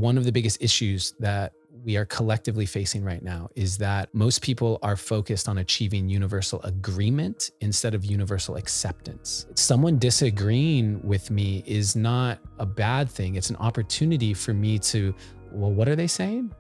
one of the biggest issues that we are collectively facing right now is that most people are focused on achieving universal agreement instead of universal acceptance. Someone disagreeing with me is not a bad thing. It's an opportunity for me to, well, what are they saying?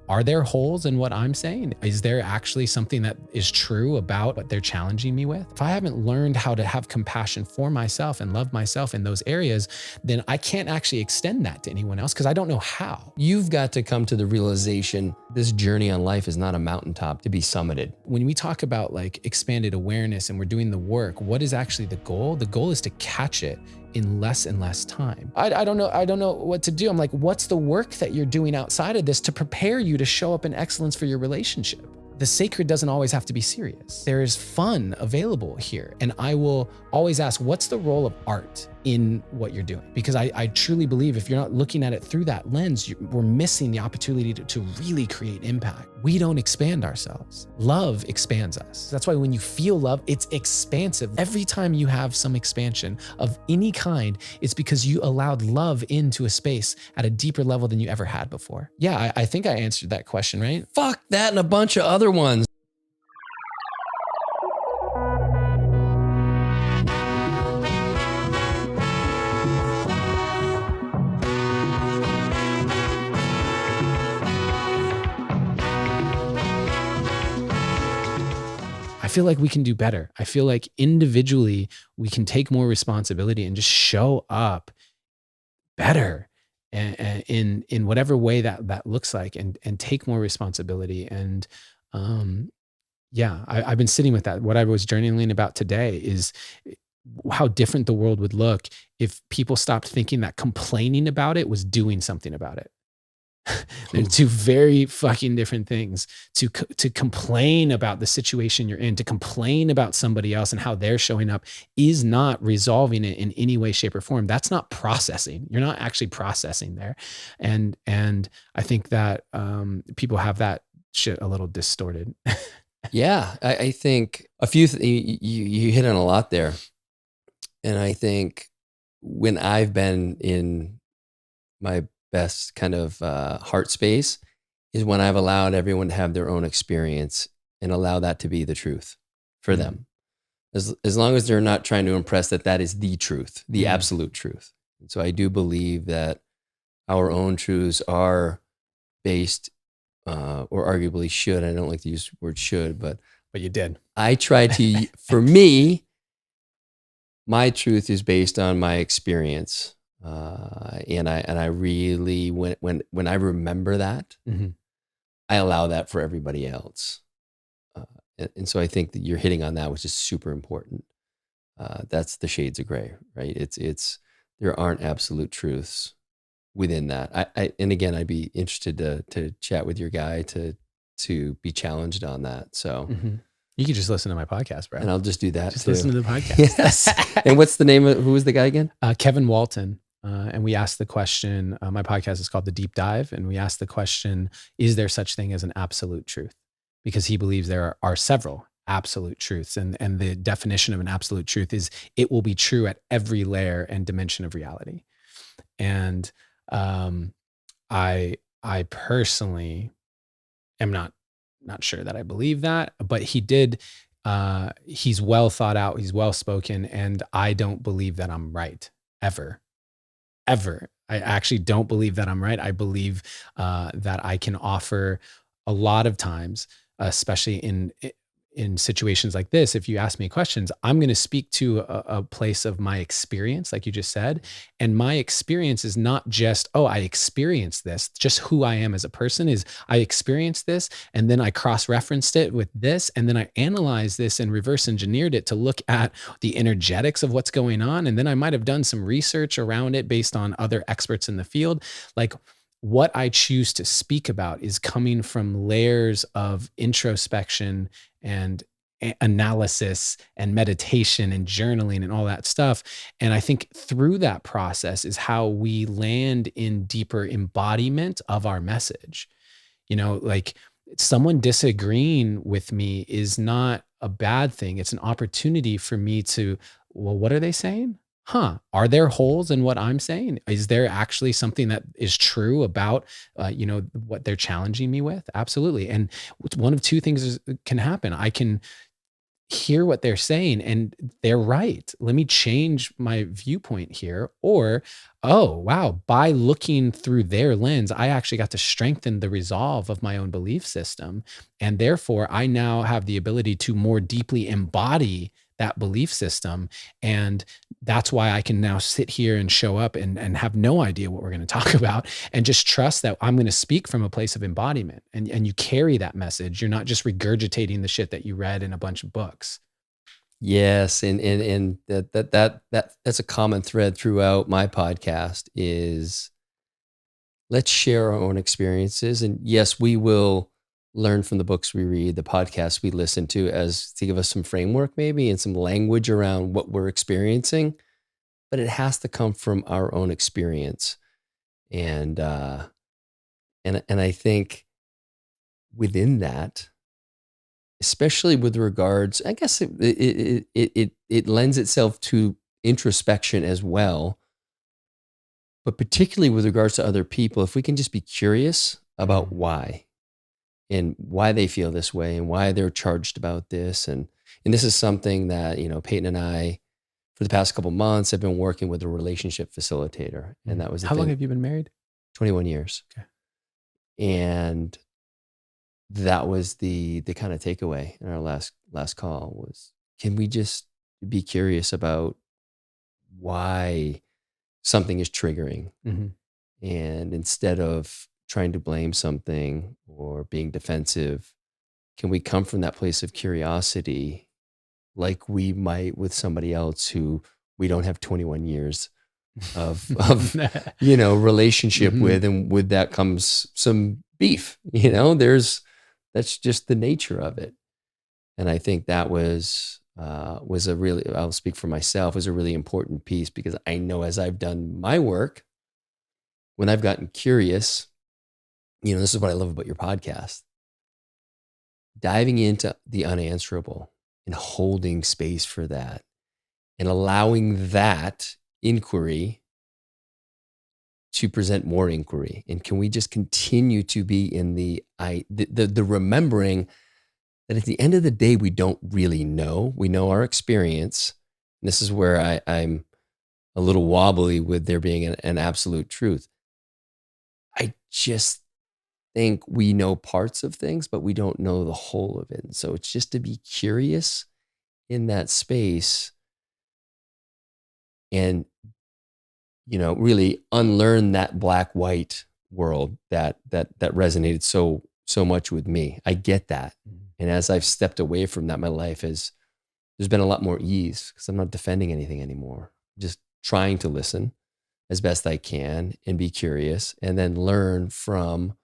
Are there holes in what I'm saying? Is there actually something that is true about what they're challenging me with? If I haven't learned how to have compassion for myself and love myself in those areas, then I can't actually extend that to anyone else because I don't know how. You've got to come to the realization this journey on life is not a mountaintop to be summited. When we talk about like expanded awareness and we're doing the work, what is actually the goal? The goal is to catch it in less and less time. I don't know what to do. I'm like, what's the work that you're doing outside of this to prepare you to show up in excellence for your relationship? The sacred doesn't always have to be serious. There is fun available here. And I will always ask, what's the role of art in what you're doing? Because I truly believe if you're not looking at it through that lens, we're missing the opportunity to really create impact. We don't expand ourselves. Love expands us. That's why when you feel love, it's expansive. Every time you have some expansion of any kind, it's because you allowed love into a space at a deeper level than you ever had before. Yeah, I think I answered that question, right? Fuck that and a bunch of other ones. I feel like we can do better. I feel like individually we can take more responsibility and just show up better in whatever way that looks like, and take more responsibility. And I've been sitting with that. What I was journaling about today is how different the world would look if people stopped thinking that complaining about it was doing something about it. They're two very fucking different things. To complain about the situation you're in, to complain about somebody else and how they're showing up is not resolving it in any way, shape, or form. That's not processing. You're not actually processing there. And I think that people have that shit a little distorted. Yeah, I think a few, you hit on a lot there. And I think when I've been in my best kind of heart space is when I've allowed everyone to have their own experience and allow that to be the truth for them. As long as they're not trying to impress that is the truth, the absolute truth. And so I do believe that our own truths are based or arguably should, I don't like to use the word should, but you did. I try to, for me, my truth is based on my experience. And I really, when I remember that, I allow that for everybody else. And so I think that you're hitting on that, which is super important. That's the shades of gray, right? It's there aren't absolute truths within that. And again, I'd be interested to chat with your guy to be challenged on that. So you can just listen to my podcast, bro. And I'll just do that. Just too. Listen to the podcast. Yes. And what's the name of, who was the guy again? Kevin Walton. And we asked the question, my podcast is called The Deep Dive. And we asked the question, is there such thing as an absolute truth? Because he believes there are several absolute truths. And the definition of an absolute truth is it will be true at every layer and dimension of reality. And I personally am not sure that I believe that, but he did. He's well thought out. He's well spoken. And I don't believe that I'm right ever. I actually don't believe that I'm right. I believe that I can offer a lot of times, especially in situations like this. If you ask me questions, I'm going to speak to a place of my experience, like you just said. And my experience is not just, oh, I experienced this. Just who I am as a person is I experienced this, and then I cross-referenced it with this, and then I analyzed this and reverse engineered it to look at the energetics of what's going on. And then I might have done some research around it based on other experts in the field. Like, what I choose to speak about is coming from layers of introspection and analysis and meditation and journaling and all that stuff. And I think through that process is how we land in deeper embodiment of our message. You know, like someone disagreeing with me is not a bad thing. It's an opportunity for me to, well, what are they saying? are there holes in what I'm saying? Is there actually something that is true about, what they're challenging me with? Absolutely. And one of two things can happen. I can hear what they're saying and they're right. Let me change my viewpoint here. Or, oh, wow, by looking through their lens, I actually got to strengthen the resolve of my own belief system. And therefore, I now have the ability to more deeply embody that belief system. And that's why I can now sit here and show up and have no idea what we're going to talk about and just trust that I'm going to speak from a place of embodiment. And you carry that message. You're not just regurgitating the shit that you read in a bunch of books. Yes, and that's a common thread throughout my podcast is let's share our own experiences. And yes, we will learn from the books we read, the podcasts we listen to, as to give us some framework maybe and some language around what we're experiencing. But it has to come from our own experience. And I think within that, especially with regards, I guess it lends itself to introspection as well. But particularly with regards to other people, if we can just be curious about why and why they feel this way and why they're charged about this. And this is something that, Peyton and I, for the past couple months, have been working with a relationship facilitator. And that was the How thing. long have you been married? 21 years. Okay. And that was the kind of takeaway in our last call was, can we just be curious about why something is triggering? And instead of trying to blame something or being defensive, can we come from that place of curiosity like we might with somebody else who we don't have 21 years of relationship with, and with that comes some beef, that's just the nature of it. And I think that was a really, I'll speak for myself, was a really important piece, because I know as I've done my work, when I've gotten curious, this is what I love about your podcast, diving into the unanswerable and holding space for that and allowing that inquiry to present more inquiry. And can we just continue to be in the remembering that at the end of the day, we don't really know. We know our experience. And this is where I'm a little wobbly with there being an absolute truth. I just think we know parts of things, but we don't know the whole of it. And so it's just to be curious in that space and, really unlearn that black-white world that resonated so much with me. I get that. And as I've stepped away from that, my life there's been a lot more ease, because I'm not defending anything anymore. Just trying to listen as best I can and be curious, and then learn from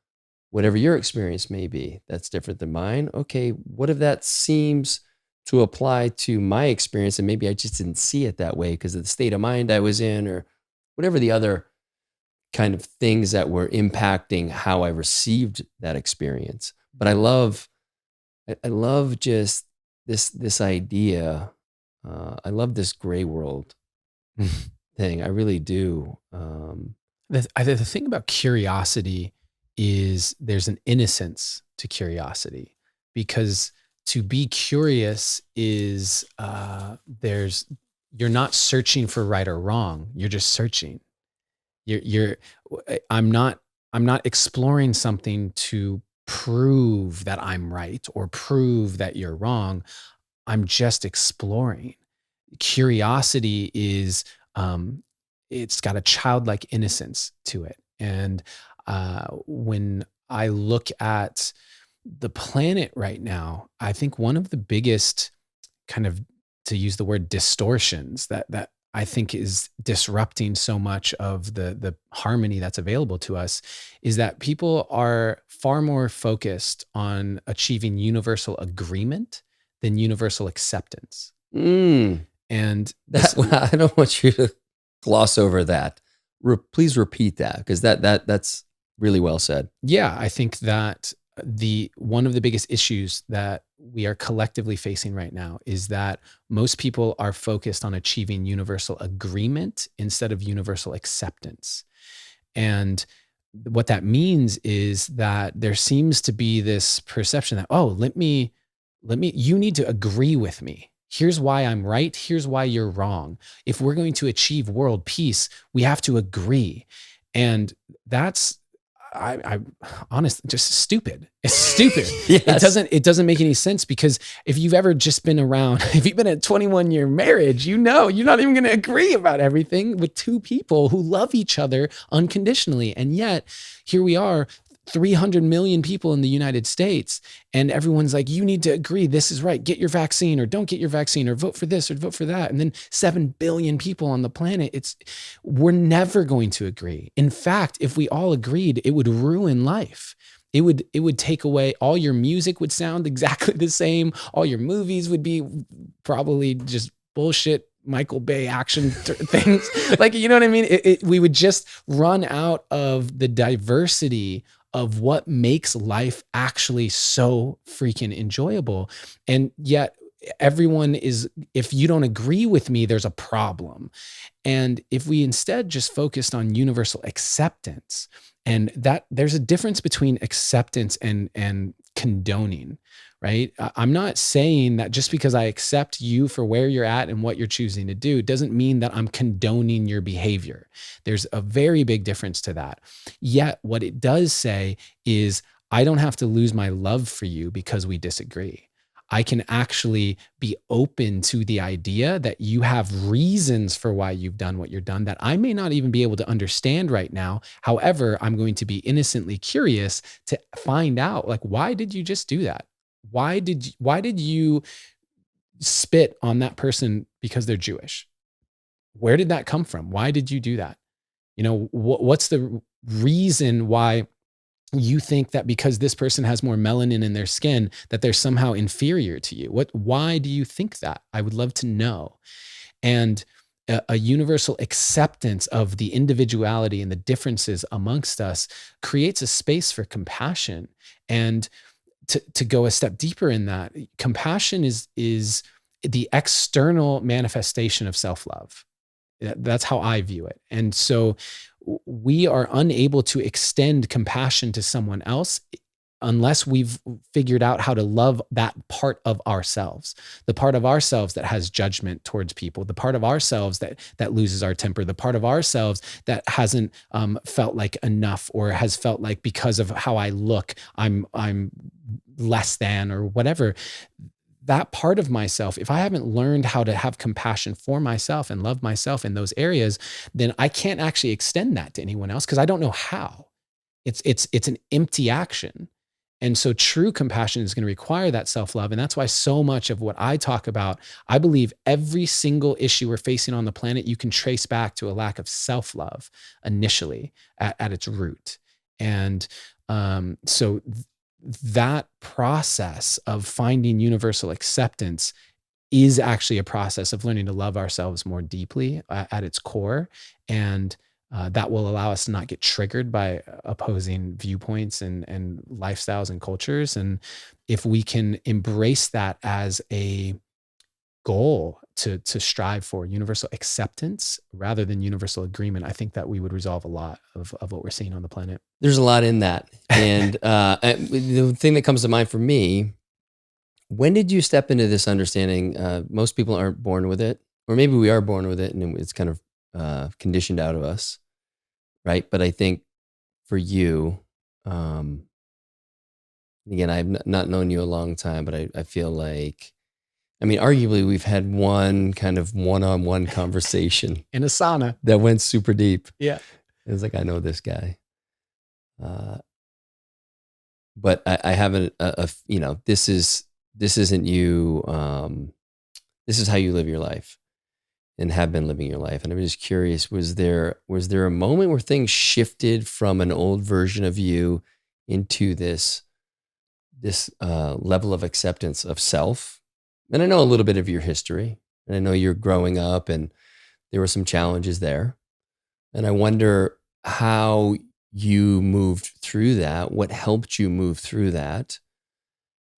whatever your experience may be that's different than mine. Okay, what if that seems to apply to my experience, and maybe I just didn't see it that way because of the state of mind I was in, or whatever the other kind of things that were impacting how I received that experience. But I love just this idea. I love this gray world thing. I really do. The thing about curiosity is there's an innocence to curiosity, because to be curious is you're not searching for right or wrong. You're just searching. I'm not exploring something to prove that I'm right or prove that you're wrong. I'm just exploring. Curiosity is, it's got a childlike innocence to it. And when I look at the planet right now, I think one of the biggest kind of, to use the word, distortions that I think is disrupting so much of the harmony that's available to us is that people are far more focused on achieving universal agreement than universal acceptance. And I don't want you to gloss over that. Please repeat that, because that's really well said. Yeah, I think that one of the biggest issues that we are collectively facing right now is that most people are focused on achieving universal agreement instead of universal acceptance. And what that means is that there seems to be this perception that, oh, you need to agree with me. Here's why I'm right. Here's why you're wrong. If we're going to achieve world peace, we have to agree. And that's, I honestly, just stupid. It's stupid. Yes. It doesn't make any sense, because if you've ever just been around, if you've been in a 21-year marriage, you know, you're not even going to agree about everything with two people who love each other unconditionally. And yet here we are, 300 million people in the United States, and everyone's like, you need to agree, this is right, get your vaccine or don't get your vaccine, or vote for this or vote for that. And then 7 billion people on the planet. We're never going to agree. In fact, if we all agreed, it would ruin life. It would take away, all your music would sound exactly the same. All your movies would be probably just bullshit Michael Bay action things. Like, you know what I mean? We would just run out of the diversity of what makes life actually so freaking enjoyable. And yet everyone is, if you don't agree with me, there's a problem. And if we instead just focused on universal acceptance, and that there's a difference between acceptance and condoning, right? I'm not saying that just because I accept you for where you're at and what you're choosing to do doesn't mean that I'm condoning your behavior. There's a very big difference to that. Yet what it does say is, I don't have to lose my love for you because we disagree. I can actually be open to the idea that you have reasons for why you've done what you've done that I may not even be able to understand right now. However, I'm going to be innocently curious to find out, like, why did you just do that? Why did you spit on that person because they're Jewish? Where did that come from? Why did you do that? You know, what's the reason why you think that because this person has more melanin in their skin that they're somehow inferior to you? Why do you think that? I would love to know. And a universal acceptance of the individuality and the differences amongst us creates a space for compassion. And to go a step deeper in that, compassion is the external manifestation of self-love. That's how I view it. And so we are unable to extend compassion to someone else unless we've figured out how to love that part of ourselves, the part of ourselves that has judgment towards people, the part of ourselves that loses our temper, the part of ourselves that hasn't felt like enough, or has felt like because of how I look, I'm less than, or whatever. That part of myself, if I haven't learned how to have compassion for myself and love myself in those areas, then I can't actually extend that to anyone else, because I don't know how. It's an empty action. And so true compassion is going to require that self-love. And that's why so much of what I talk about, I believe every single issue we're facing on the planet, you can trace back to a lack of self-love initially at its root. And so that process of finding universal acceptance is actually a process of learning to love ourselves more deeply at its core. And that will allow us to not get triggered by opposing viewpoints and lifestyles and cultures. And if we can embrace that as a goal to strive for universal acceptance rather than universal agreement, I think that we would resolve a lot of what we're seeing on the planet. There's a lot in that. And the thing that comes to mind for me, when did you step into this understanding? Most people aren't born with it, or maybe we are born with it and it's kind of conditioned out of us, right? But I think for you, again, I've not known you a long time, but I feel like, I mean, arguably we've had one kind of one-on-one conversation In a sauna. that went super deep. Yeah. It was like, I know this guy. But I haven't, this isn't you. This is how you live your life and have been living your life. And I'm just curious, was there a moment where things shifted from an old version of you into this level of acceptance of self? And I know a little bit of your history, and I know you're growing up and there were some challenges there. And I wonder how you moved through that, what helped you move through that,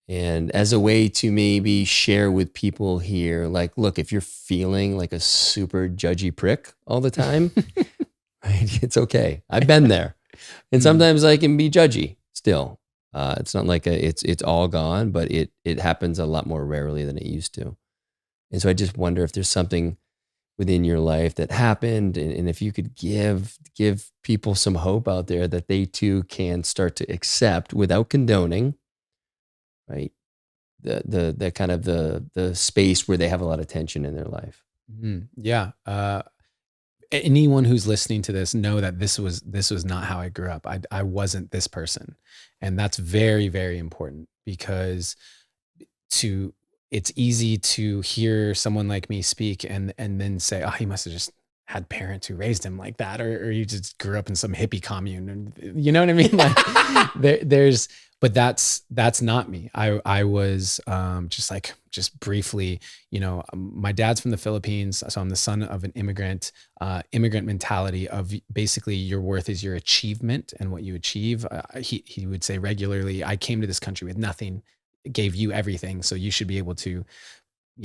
And as a way to maybe share with people here, like, look, if you're feeling like a super judgy prick all the time, right, it's okay. I've been there. And sometimes I can be judgy still. It's not like it's all gone, but it happens a lot more rarely than it used to. And so I just wonder if there's something within your life that happened, and if you could give people some hope out there that they too can start to accept without condoning, right? The kind of the space where they have a lot of tension in their life. Yeah. Anyone who's listening to this know that this was not how I grew up. I wasn't this person. And that's very, very important, because it's easy to hear someone like me speak and then say, oh, he must have just had parents who raised him like that, or you just grew up in some hippie commune, and you know what I mean? Like but that's not me. I was just briefly, my dad's from the Philippines, so I'm the son of an immigrant mentality of basically your worth is your achievement and what you achieve. He would say regularly, I came to this country with nothing, gave you everything, so you should be able to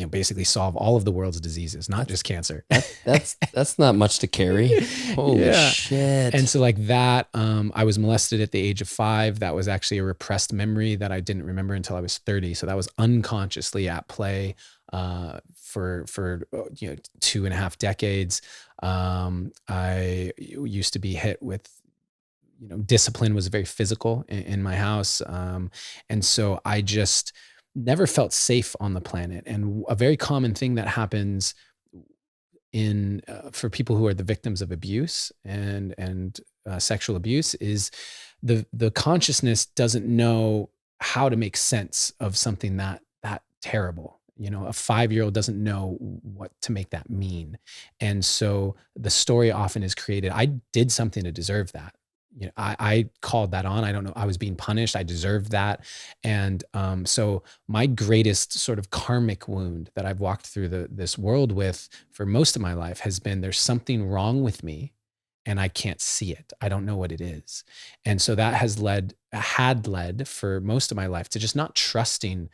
basically solve all of the world's diseases, not just cancer. That's not much to carry. Holy shit. And so like that, I was molested at the age of 5. That was actually a repressed memory that I didn't remember until I was 30. So that was unconsciously at play for 2.5 decades. I used to be hit with, discipline was very physical in my house. And so I just never felt safe on the planet. And a very common thing that happens for people who are the victims of abuse and sexual abuse is the consciousness doesn't know how to make sense of something that terrible. A 5-year-old doesn't know what to make that mean. And so the story often is created, I did something to deserve that. I called that on. I don't know. I was being punished. I deserved that. And so my greatest sort of karmic wound that I've walked through this world with for most of my life has been, there's something wrong with me and I can't see it. I don't know what it is. And so that had led for most of my life to just not trusting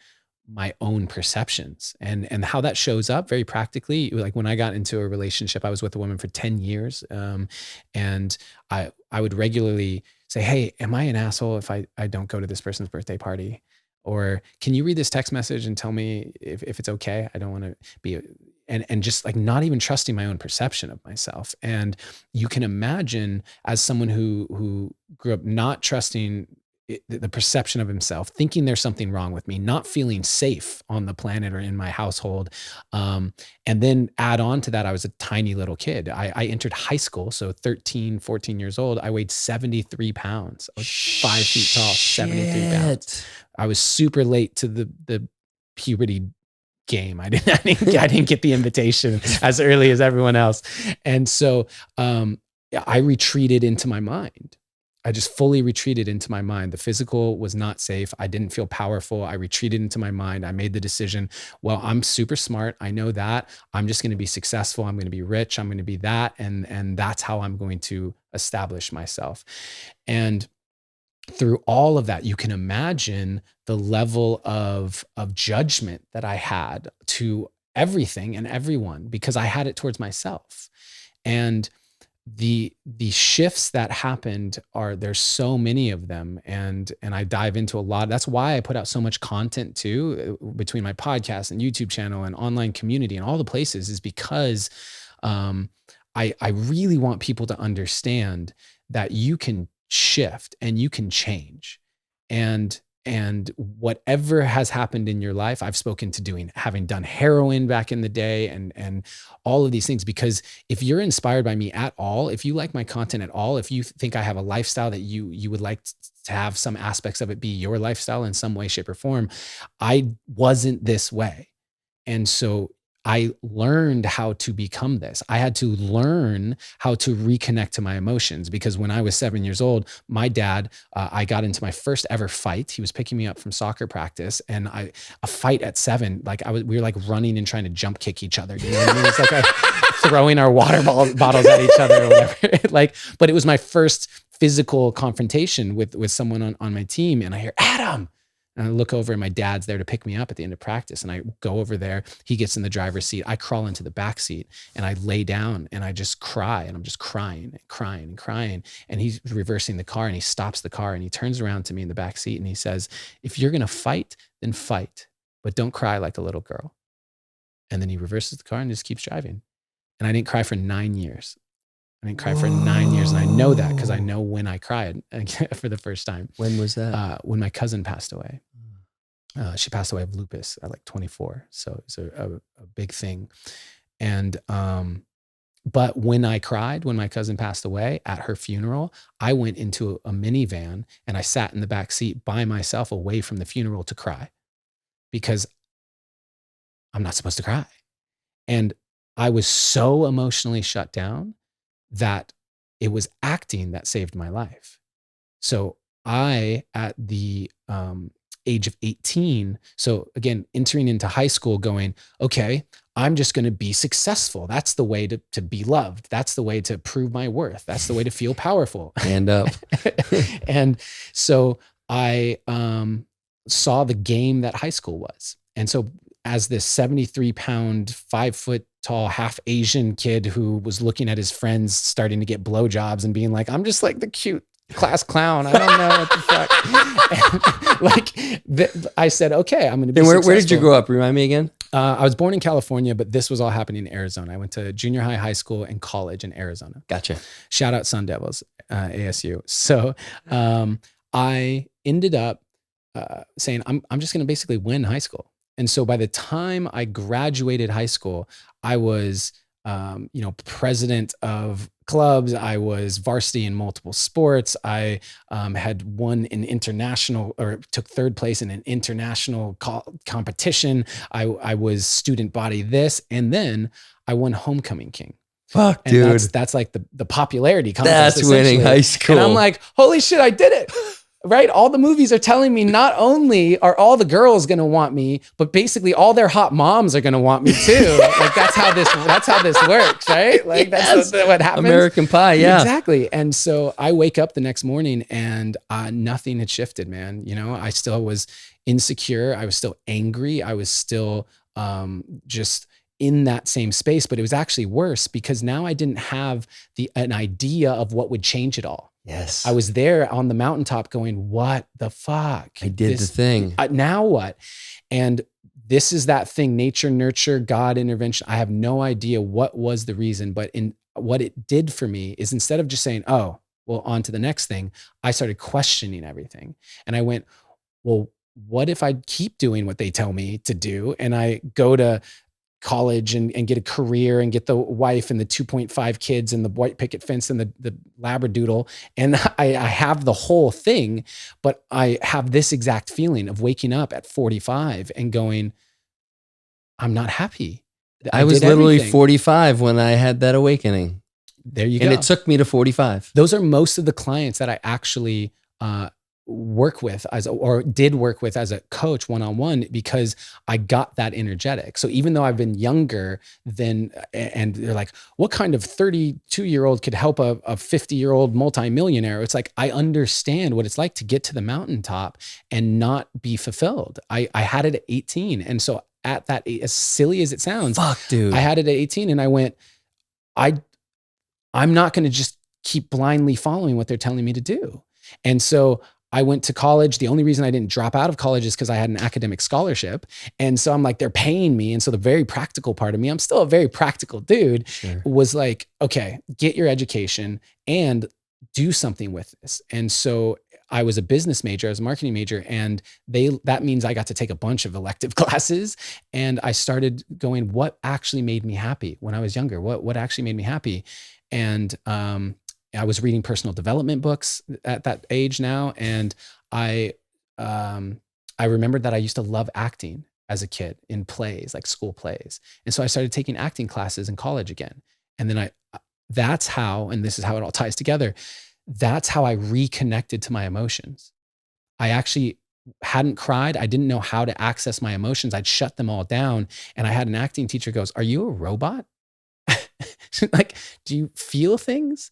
my own perceptions, and how that shows up very practically. Like when I got into a relationship, I was with a woman for 10 years. And I would regularly say, hey, am I an asshole if I don't go to this person's birthday party? Or can you read this text message and tell me if it's okay? I don't want to be, and just like not even trusting my own perception of myself. And you can imagine, as someone who grew up not trusting the perception of himself, thinking there's something wrong with me, not feeling safe on the planet or in my household. And then add on to that, I was a tiny little kid. I entered high school. So 13, 14 years old, I weighed 73 pounds. I was 5 feet tall, 73 pounds. I was super late to the puberty game. I didn't get the invitation as early as everyone else. And so I retreated into my mind. I just fully retreated into my mind. The physical was not safe. I didn't feel powerful. I retreated into my mind. I made the decision, well, I'm super smart. I know that. I'm just going to be successful. I'm going to be rich. I'm going to be that. And that's how I'm going to establish myself. And through all of that, you can imagine the level of judgment that I had to everything and everyone, because I had it towards myself. And the shifts that happened there's so many of them, and I dive into a lot. That's why I put out so much content too, between my podcast and YouTube channel and online community and all the places, is because I really want people to understand that you can shift and you can change. And whatever has happened in your life, I've spoken to having done heroin back in the day and all of these things, because if you're inspired by me at all, if you like my content at all, if you think I have a lifestyle that you would like to have some aspects of it be your lifestyle in some way, shape, or form, I wasn't this way. And so I learned how to become this. I had to learn how to reconnect to my emotions, because when I was 7 years old, my dad, I got into my first ever fight. He was picking me up from soccer practice, and a fight at 7, like we were like running and trying to jump kick each other. You know what I mean? It's like throwing our water bottles at each other or whatever. But it was my first physical confrontation with someone on my team, and I hear, Adam. And I look over and my dad's there to pick me up at the end of practice. And I go over there, he gets in the driver's seat. I crawl into the back seat and I lay down and I just cry, and I'm just crying and crying and crying. And he's reversing the car and he stops the car and he turns around to me in the back seat and he says, if you're going to fight, then fight, but don't cry like a little girl. And then he reverses the car and just keeps driving. And I didn't cry for 9 years. I didn't cry for 9 years. And I know that because I know when I cried for the first time. When was that? When my cousin passed away. She passed away of lupus at like 24. So it's a big thing. And, but when I cried, when my cousin passed away at her funeral, I went into a minivan and I sat in the back seat by myself away from the funeral to cry because I'm not supposed to cry. And I was so emotionally shut down that it was acting that saved my life. So I, at the age of 18, so again, entering into high school going, okay, I'm just going to be successful. That's the way to be loved. That's the way to prove my worth. That's the way to feel powerful. Stand up. And so I saw the game that high school was. And so as this 73-pound, 5 foot tall, half Asian kid who was looking at his friends starting to get blowjobs and being like, I'm just like the cute class clown. I don't know what the fuck. I said, okay, I'm going to be successful. Where did you grow up? Remind me again. I was born in California, but this was all happening in Arizona. I went to junior high, high school, and college in Arizona. Gotcha. Shout out Sun Devils, ASU. So I ended up saying, I'm just going to basically win high school. And so by the time I graduated high school, I was, president of clubs. I was varsity in multiple sports. I had won an international, or took third place in an international competition. I was student body this, and then I won homecoming king. Fuck, and dude. That's like the popularity contest. That's winning high school. And I'm like, holy shit, I did it. Right? All the movies are telling me not only are all the girls going to want me, but basically all their hot moms are going to want me too. Like that's how this works, right? Like that's what happens. American Pie, yeah. Exactly. And so I wake up the next morning and nothing had shifted, man. I still was insecure. I was still angry. I was still just in that same space, but it was actually worse because now I didn't have an idea of what would change it all. Yes. I was there on the mountaintop going, what the fuck? I did the thing. Now what? And this is that thing, nature, nurture, God intervention. I have no idea what was the reason, but what it did for me is instead of just saying, oh, well, on to the next thing, I started questioning everything. And I went, well, what if I keep doing what they tell me to do? And I go to college and get a career and get the wife and the 2.5 kids and the white picket fence and the labradoodle. And I have the whole thing, but I have this exact feeling of waking up at 45 and going, I'm not happy. I was literally 45 when I had that awakening. There you go. And it took me to 45. Those are most of the clients that I actually, did work with as a coach one-on-one because I got that energetic. So even though I've been younger than, and they're like, what kind of 32-year-old could help a 50-year-old multimillionaire? It's like, I understand what it's like to get to the mountaintop and not be fulfilled. I had it at 18. And so at that, as silly as it sounds, fuck, dude, I had it at 18 and I went, I'm not going to just keep blindly following what they're telling me to do. And so I went to college. The only reason I didn't drop out of college is because I had an academic scholarship. And so I'm like, they're paying me. And so the very practical part of me, I'm still a very practical dude, sure, was like, okay, get your education and do something with this. And so I was a business major, I was a marketing major, and that means I got to take a bunch of elective classes. And I started going, what actually made me happy when I was younger? What actually made me happy? And I was reading personal development books at that age now. And I remembered that I used to love acting as a kid in plays, like school plays. And so I started taking acting classes in college again. And then that's how, and this is how it all ties together, that's how I reconnected to my emotions. I actually hadn't cried. I didn't know how to access my emotions. I'd shut them all down. And I had an acting teacher goes, are you a robot? Like, do you feel things?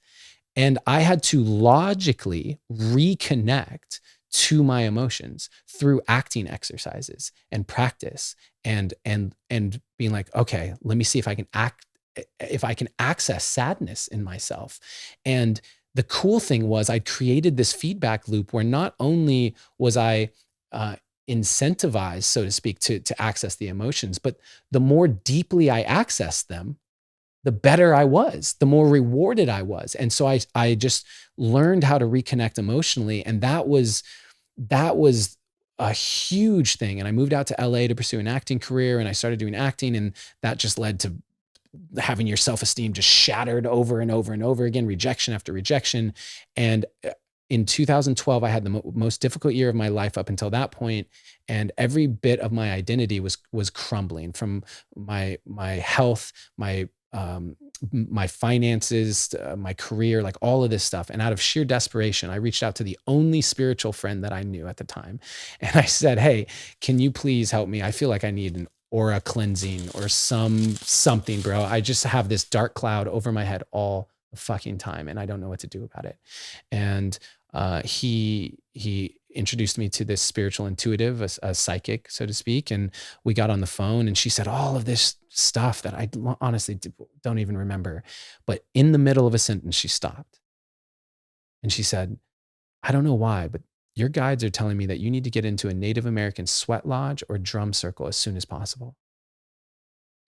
And I had to logically reconnect to my emotions through acting exercises and practice and being like, okay, let me see if I can access sadness in myself. And the cool thing was I'd created this feedback loop where not only was I incentivized, so to speak, to access the emotions, but the more deeply I accessed them, the better I was, the more rewarded I was. And so I just learned how to reconnect emotionally. And that was a huge thing. And I moved out to LA to pursue an acting career, and I started doing acting, and that just led to having your self-esteem just shattered over and over and over again, rejection after rejection. And in 2012, I had the most difficult year of my life up until that point, and every bit of my identity was crumbling, from my health, my finances, my career, like all of this stuff. And out of sheer desperation, I reached out to the only spiritual friend that I knew at the time. And I said, hey, can you please help me? I feel like I need an aura cleansing or something, bro. I just have this dark cloud over my head all the fucking time, and I don't know what to do about it. And he introduced me to this spiritual intuitive, a psychic, so to speak. And we got on the phone, and she said all of this stuff that I honestly don't even remember. But in the middle of a sentence, she stopped. And she said, I don't know why, but your guides are telling me that you need to get into a Native American sweat lodge or drum circle as soon as possible.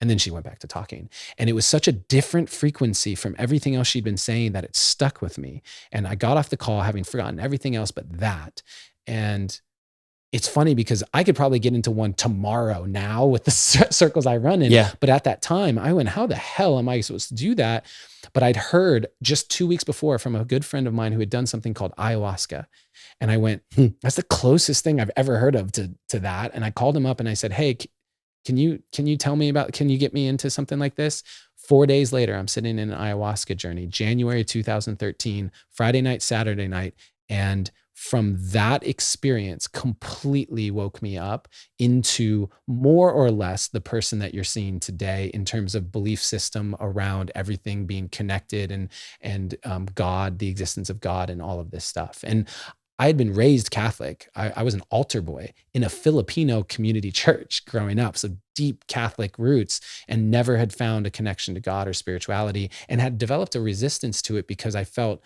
And then she went back to talking. And it was such a different frequency from everything else she'd been saying that it stuck with me. And I got off the call having forgotten everything else but that. And it's funny because I could probably get into one tomorrow now with the circles I run in. Yeah. But at that time, I went, how the hell am I supposed to do that? But I'd heard just 2 weeks before from a good friend of mine who had done something called Ayahuasca. And I went, that's the closest thing I've ever heard of to that. And I called him up and I said, hey, can you tell me can you get me into something like this? 4 days later, I'm sitting in an ayahuasca journey, January 2013, Friday night, Saturday night. And from that experience completely woke me up into more or less the person that you're seeing today in terms of belief system around everything being connected and God, the existence of God and all of this stuff. And I had been raised Catholic. I was an altar boy in a Filipino community church growing up. So deep Catholic roots, and never had found a connection to God or spirituality, and had developed a resistance to it because I felt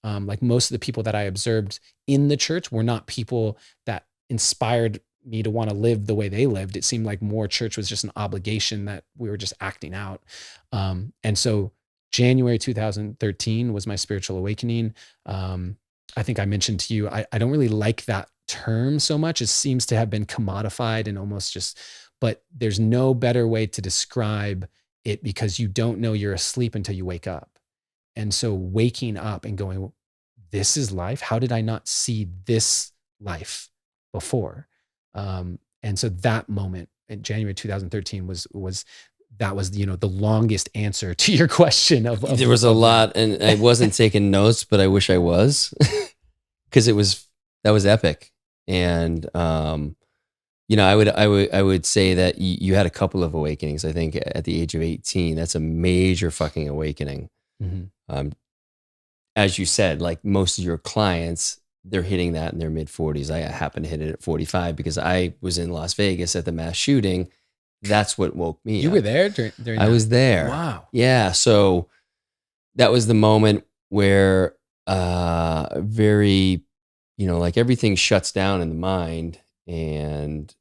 like most of the people that I observed in the church were not people that inspired me to want to live the way they lived. It seemed like more church was just an obligation that we were just acting out. And so January 2013 was my spiritual awakening. I think I mentioned to you, I don't really like that term so much. It seems to have been commodified and almost just, but there's no better way to describe it because you don't know you're asleep until you wake up. And so waking up and going, this is life. How did I not see this life before? And so that moment in January 2013 was the longest answer to your question of there was a lot, and I wasn't taking notes, but I wish I was, because that was epic. And I would say that you had a couple of awakenings. I think at the age of 18, that's a major fucking awakening. Mm-hmm. As you said, like most of your clients, they're hitting that in their mid 40s. I happen to hit it at 45 because I was in Las Vegas at the mass shooting. That's what woke me up. You were there during I was there. Wow. Yeah. So that was the moment where very, like everything shuts down in the mind. And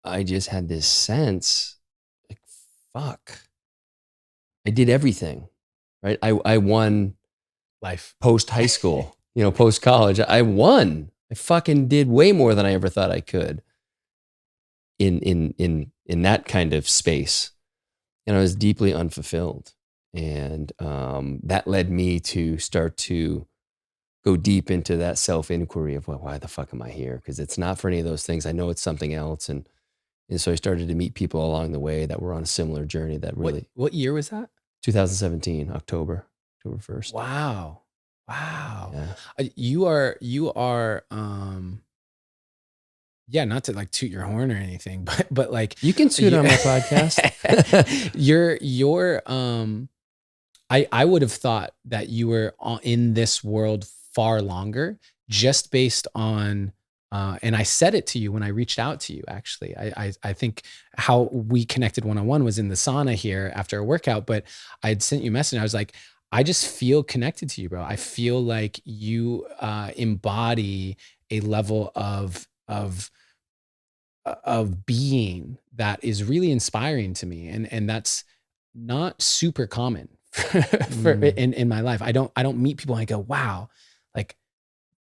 I just had this sense like, fuck, I did everything, right? I won life post high school, post college. I won. I fucking did way more than I ever thought I could in that kind of space. And I was deeply unfulfilled. And that led me to start to go deep into that self-inquiry of, well, why the fuck am I here? Because it's not for any of those things. I know it's something else. And so I started to meet people along the way that were on a similar journey that really... What year was that? 2017, October 1st. Wow. Yeah. You are not to like toot your horn or anything, but like you can toot on my podcast. I would have thought that you were in this world far longer just based on, and I said it to you when I reached out to you, actually. I think how we connected one-on-one was in the sauna here after a workout, but I had sent you a message. I was like, I just feel connected to you, bro. I feel like you embody a level of being that is really inspiring to me, and that's not super common for Mm. in my life. I don't meet people and I go, wow, like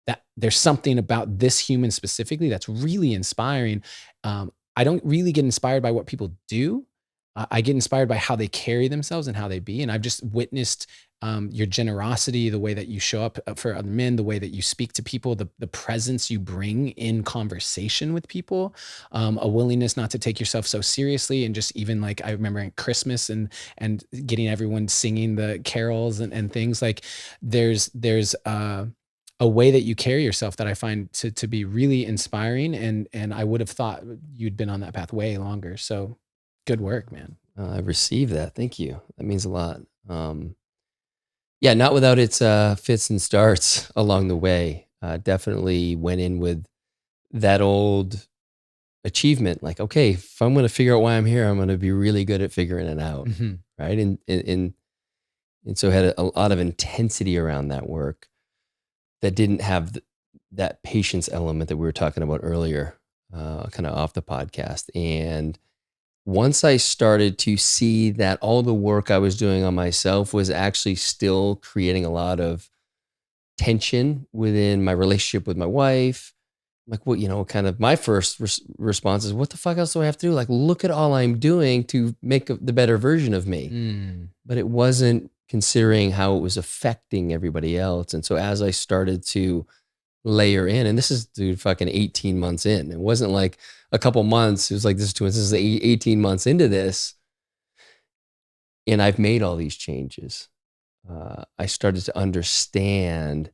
that there's something about this human specifically that's really inspiring. I don't really get inspired by what people do. I get inspired by how they carry themselves and how they be. And I've just witnessed your generosity, the way that you show up for other men, the way that you speak to people, the presence you bring in conversation with people, a willingness not to take yourself so seriously. And just even like, I remember at Christmas and getting everyone singing the carols and things like there's a way that you carry yourself that I find to be really inspiring, and I would have thought you'd been on that path way longer. So good work, man. I received that. Thank you. That means a lot. Yeah, not without its fits and starts along the way. Definitely went in with that old achievement. Like, okay, if I'm going to figure out why I'm here, I'm going to be really good at figuring it out, Mhm. right? And so had a lot of intensity around that work that didn't have that patience element that we were talking about earlier, kind of off the podcast. And once I started to see that all the work I was doing on myself was actually still creating a lot of tension within my relationship with my wife, like, what, kind of my first response is, what the fuck else do I have to do? Like, look at all I'm doing to make the better version of me. Mm. But it wasn't considering how it was affecting everybody else. And so as I started to layer in, and this is, dude, fucking 18 months in. It wasn't like a couple months. It was like, this is 18 months into this. And I've made all these changes. I started to understand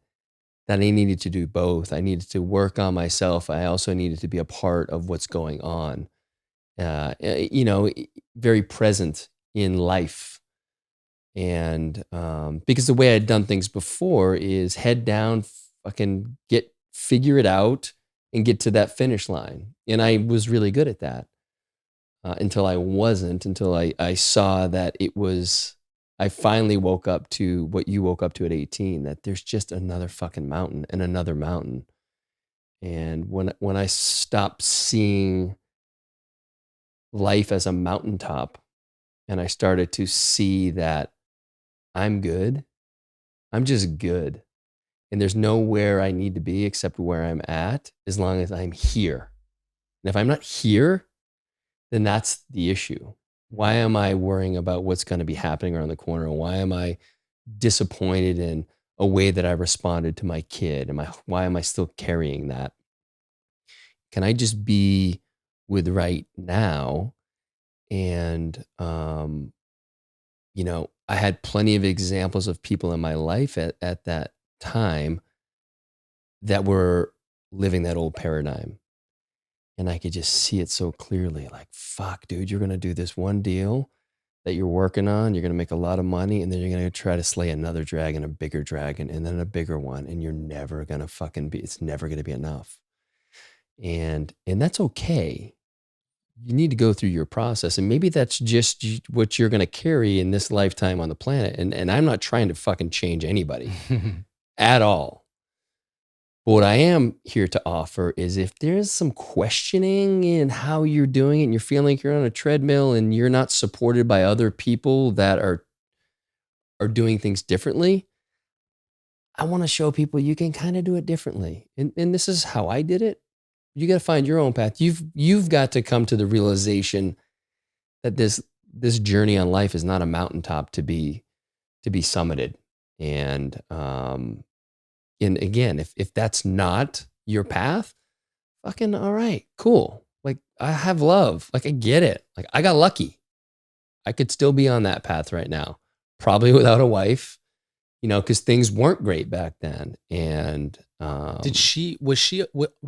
that I needed to do both. I needed to work on myself. I also needed to be a part of what's going on. Very present in life. And because the way I'd done things before is head down, fucking figure it out and get to that finish line. And I was really good at that until I wasn't, until I saw that it was, I finally woke up to what you woke up to at 18, that there's just another fucking mountain and another mountain. And when I stopped seeing life as a mountaintop and I started to see that I'm good, I'm just good. And there's nowhere I need to be except where I'm at as long as I'm here. And if I'm not here, then that's the issue. Why am I worrying about what's going to be happening around the corner? Why am I disappointed in a way that I responded to my kid? Why am I still carrying that? Can I just be with right now? And, I had plenty of examples of people in my life at that time that were living that old paradigm. And I could just see it so clearly, like, fuck, dude, you're going to do this one deal that you're working on. You're going to make a lot of money. And then you're going to try to slay another dragon, a bigger dragon, and then a bigger one. And you're never going to it's never going to be enough. And that's okay. You need to go through your process. And maybe that's just what you're going to carry in this lifetime on the planet. And I'm not trying to fucking change anybody at all. But what I am here to offer is if there's some questioning in how you're doing it and you're feeling like you're on a treadmill and you're not supported by other people that are doing things differently, I want to show people you can kind of do it differently. And this is how I did it. You got to find your own path. You've got to come to the realization that this journey on life is not a mountaintop to be summited. And again, if that's not your path, fucking all right, cool. Like, I have love. Like, I get it. Like, I got lucky. I could still be on that path right now, probably without a wife, because things weren't great back then. And Was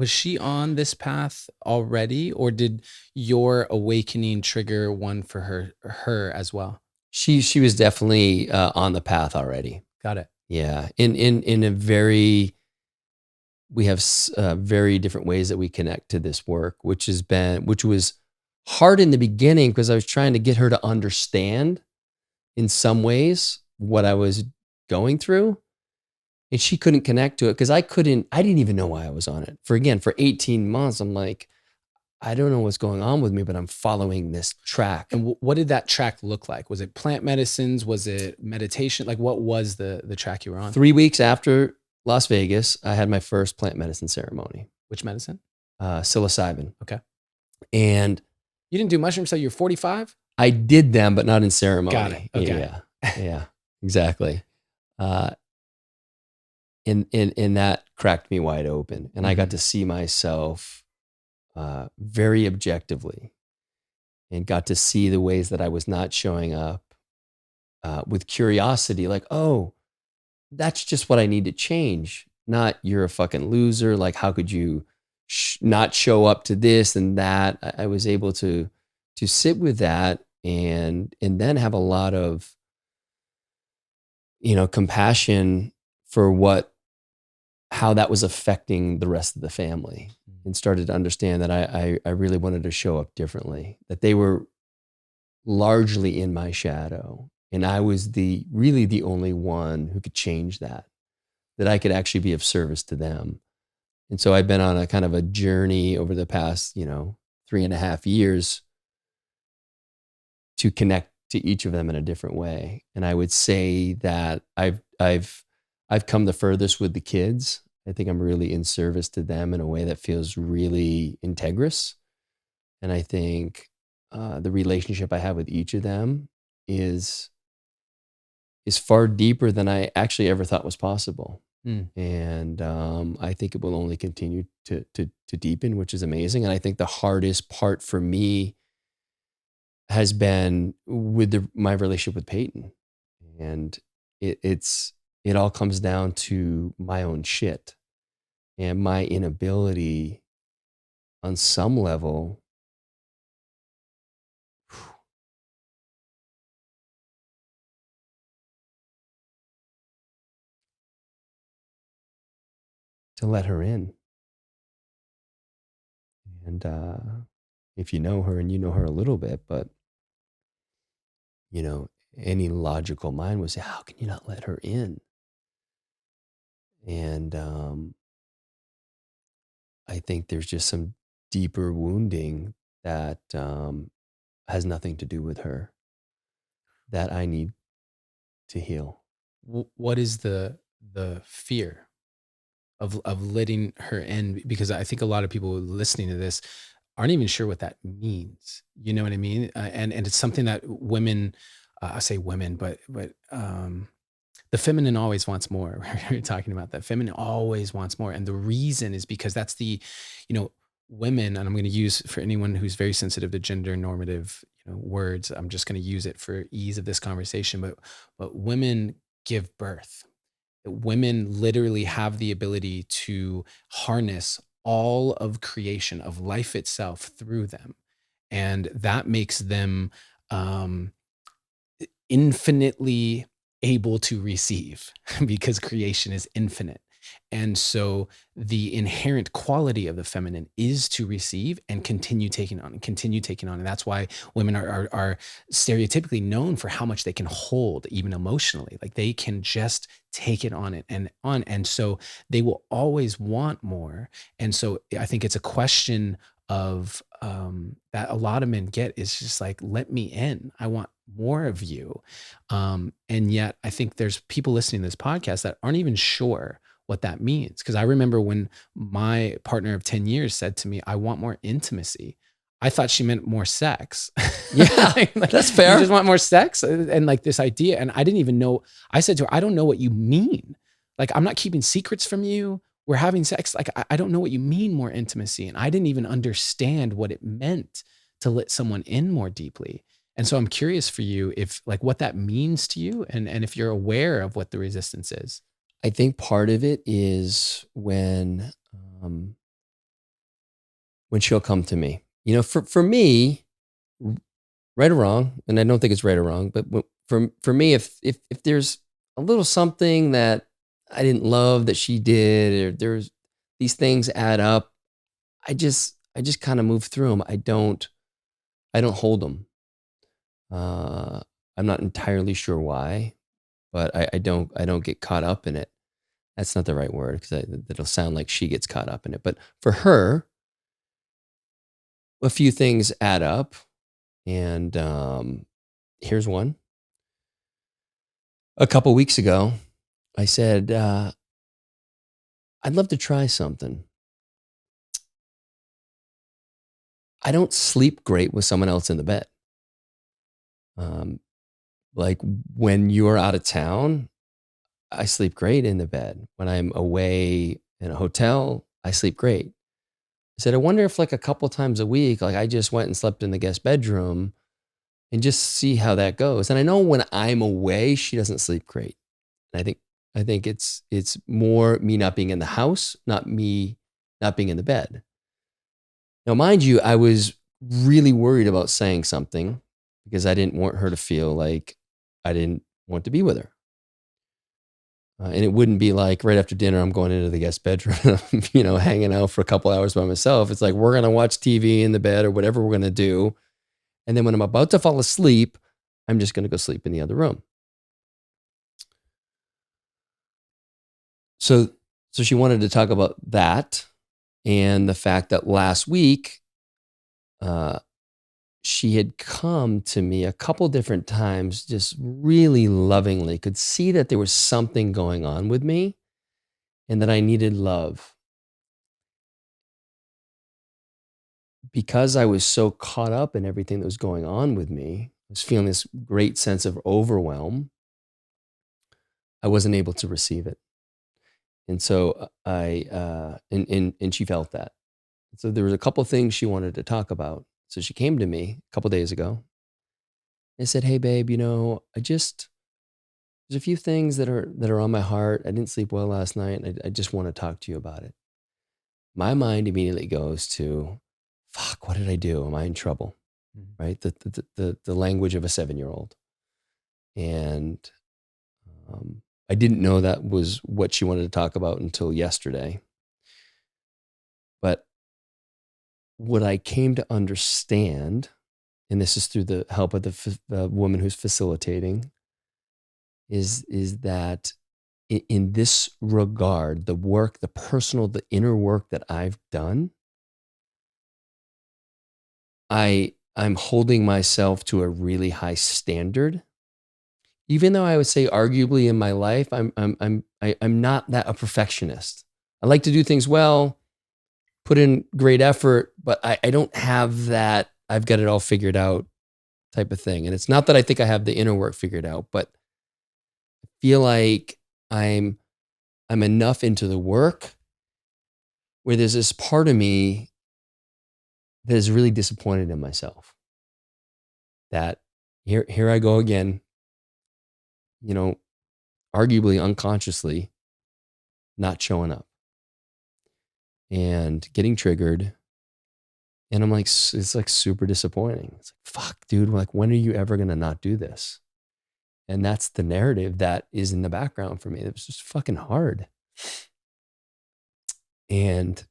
she on this path already, or did your awakening trigger one for her as well? she was definitely on the path already. Got it. Yeah, in a very we have very different ways that we connect to this work, which was hard in the beginning because I was trying to get her to understand in some ways what I was going through. And she couldn't connect to it because I didn't even know why I was on it. For 18 months, I'm like, I don't know what's going on with me, but I'm following this track. And what did that track look like? Was it plant medicines? Was it meditation? Like, what was the track you were on? 3 weeks after Las Vegas, I had my first plant medicine ceremony. Which medicine? Psilocybin. Okay. And you didn't do mushrooms until you're 45? I did them, but not in ceremony. Got it. Okay. Yeah, exactly. And that cracked me wide open. And I got to see myself very objectively and got to see the ways that I was not showing up with curiosity, like, oh, that's just what I need to change. Not you're a fucking loser. Like, how could you not show up to this and that? I was able to sit with that and then have a lot of, compassion for how that was affecting the rest of the family, and started to understand that I really wanted to show up differently, that they were largely in my shadow. And I was really the only one who could change that I could actually be of service to them. And so I've been on a kind of a journey over the past, 3.5 years to connect to each of them in a different way. And I would say that I've come the furthest with the kids. I think I'm really in service to them in a way that feels really integrous. And I think the relationship I have with each of them is far deeper than I actually ever thought was possible. And I think it will only continue to deepen, which is amazing. And I think the hardest part for me has been with my relationship with Peyton. And it all comes down to my own shit and my inability on some level to let her in. And if you know her, and you know her a little bit, but any logical mind would say, how can you not let her in? And I think there's just some deeper wounding that has nothing to do with her that I need to heal. What is the fear of letting her in? Because I think a lot of people listening to this aren't even sure what that means. You know what I mean? And it's something that women, I say women, but the feminine always wants more. We're talking about that. Feminine always wants more. And the reason is because that's women, and I'm going to use, for anyone who's very sensitive to gender normative, words, I'm just going to use it for ease of this conversation, but women give birth. Women literally have the ability to harness all of creation, of life itself, through them. And that makes them infinitely able to receive because creation is infinite. And so the inherent quality of the feminine is to receive and continue taking on and continue taking on. And that's why women are stereotypically known for how much they can hold, even emotionally. Like, they can just take it on and on. And so they will always want more. And so I think it's a question of that a lot of men get, is just like, let me in. I want more of you. And yet I think there's people listening to this podcast that aren't even sure what that means. Because I remember when my partner of 10 years said to me, I want more intimacy, I thought she meant more sex. Yeah, like, that's fair. You just want more sex? And like this idea. And I didn't even know, I said to her, I don't know what you mean. Like, I'm not keeping secrets from you. We're having sex. Like, I don't know what you mean, more intimacy. And I didn't even understand what it meant to let someone in more deeply. And so I'm curious for you, if like what that means to you, and if you're aware of what the resistance is. I think part of it is when she'll come to me. For me, right or wrong, and I don't think it's right or wrong, but for me, if there's a little something that I didn't love that she did, or these things add up. I just kind of move through them. I don't hold them. I'm not entirely sure why, but I don't get caught up in it. That's not the right word, because that'll sound like she gets caught up in it. But for her, a few things add up, and here's one. A couple weeks ago, I said, I'd love to try something. I don't sleep great with someone else in the bed. Like when you're out of town, I sleep great in the bed. When I'm away in a hotel, I sleep great. I said, I wonder if like a couple times a week, like I just went and slept in the guest bedroom and just see how that goes. And I know when I'm away, she doesn't sleep great. And I think it's more me not being in the house, not me not being in the bed. Now, mind you, I was really worried about saying something because I didn't want her to feel like I didn't want to be with her. And it wouldn't be like right after dinner, I'm going into the guest bedroom, hanging out for a couple hours by myself. It's like, we're going to watch TV in the bed or whatever we're going to do. And then when I'm about to fall asleep, I'm just going to go sleep in the other room. So she wanted to talk about that and the fact that last week, she had come to me a couple different times, just really lovingly, could see that there was something going on with me and that I needed love. Because I was so caught up in everything that was going on with me, I was feeling this great sense of overwhelm. I wasn't able to receive it. And so and she felt that. So there was a couple things she wanted to talk about. So she came to me a couple days ago and said, hey babe, there's a few things that are on my heart. I didn't sleep well last night. And I just want to talk to you about it. My mind immediately goes to, fuck, what did I do? Am I in trouble? Right? The language of a 7-year-old. And I didn't know that was what she wanted to talk about until yesterday. But what I came to understand, and this is through the help of the woman who's facilitating, is that in this regard, the inner work that I've done, I'm holding myself to a really high standard. Even though I would say arguably in my life, I'm not that a perfectionist. I like to do things well, put in great effort, but I don't have that I've got it all figured out type of thing. And it's not that I think I have the inner work figured out, but I feel like I'm enough into the work where there's this part of me that is really disappointed in myself. That here I go again, arguably unconsciously not showing up and getting triggered. And I'm like, it's like super disappointing. It's like, fuck, dude, like, when are you ever going to not do this? And that's the narrative that is in the background for me. It was just fucking hard. And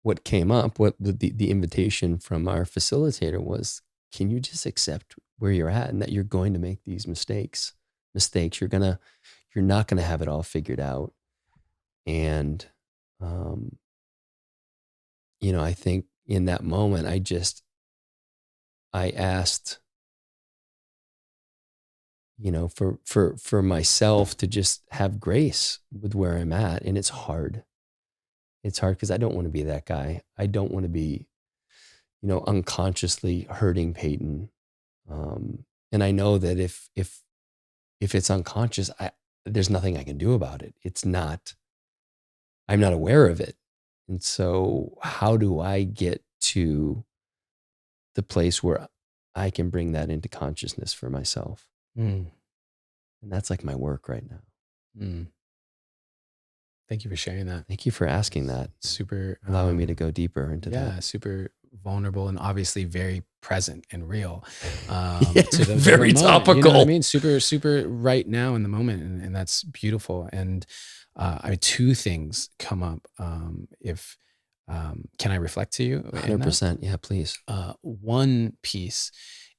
what came up, what the invitation from our facilitator was, can you just accept where you're at and that you're going to make these mistakes? You're not going to have it all figured out. And, I think in that moment, I asked, for myself to just have grace with where I'm at. And it's hard. It's hard because I don't want to be that guy. I don't want to be, unconsciously hurting Peyton. And I know that if it's unconscious, there's nothing I can do about it. I'm not aware of it. And so how do I get to the place where I can bring that into consciousness for myself? And that's like my work right now. Thank you for sharing that. Thank you for asking that. Super allowing me to go deeper into that. Yeah, super vulnerable and obviously very present and real Yeah, to the very moment. You know what I topical. mean? Super right now in the moment, and that's beautiful. And I mean, two things come up. If can I reflect to you in that? 100%. Yeah, please. One piece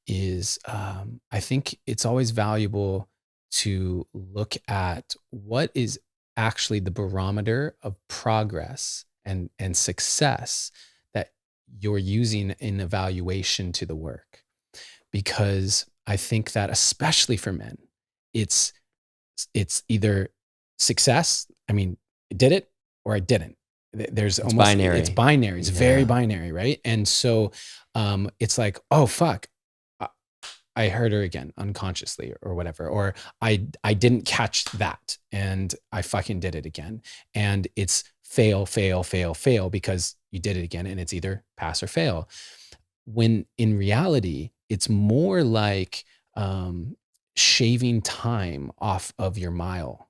is I think it's always valuable to look at what is actually the barometer of progress and success that you're using in evaluation to the work. Because I think that especially for men, it's it's either success, I mean, I did it or I didn't. There's It's almost, it's binary. binary. It's very Yeah. binary, right? And so it's like, oh fuck, I, I heard her again unconsciously or whatever, or I didn't catch that and I fucking did it again. And it's fail, fail, fail, fail because you did it again, and it's either pass or fail. When in reality, it's more like shaving time off of your mile,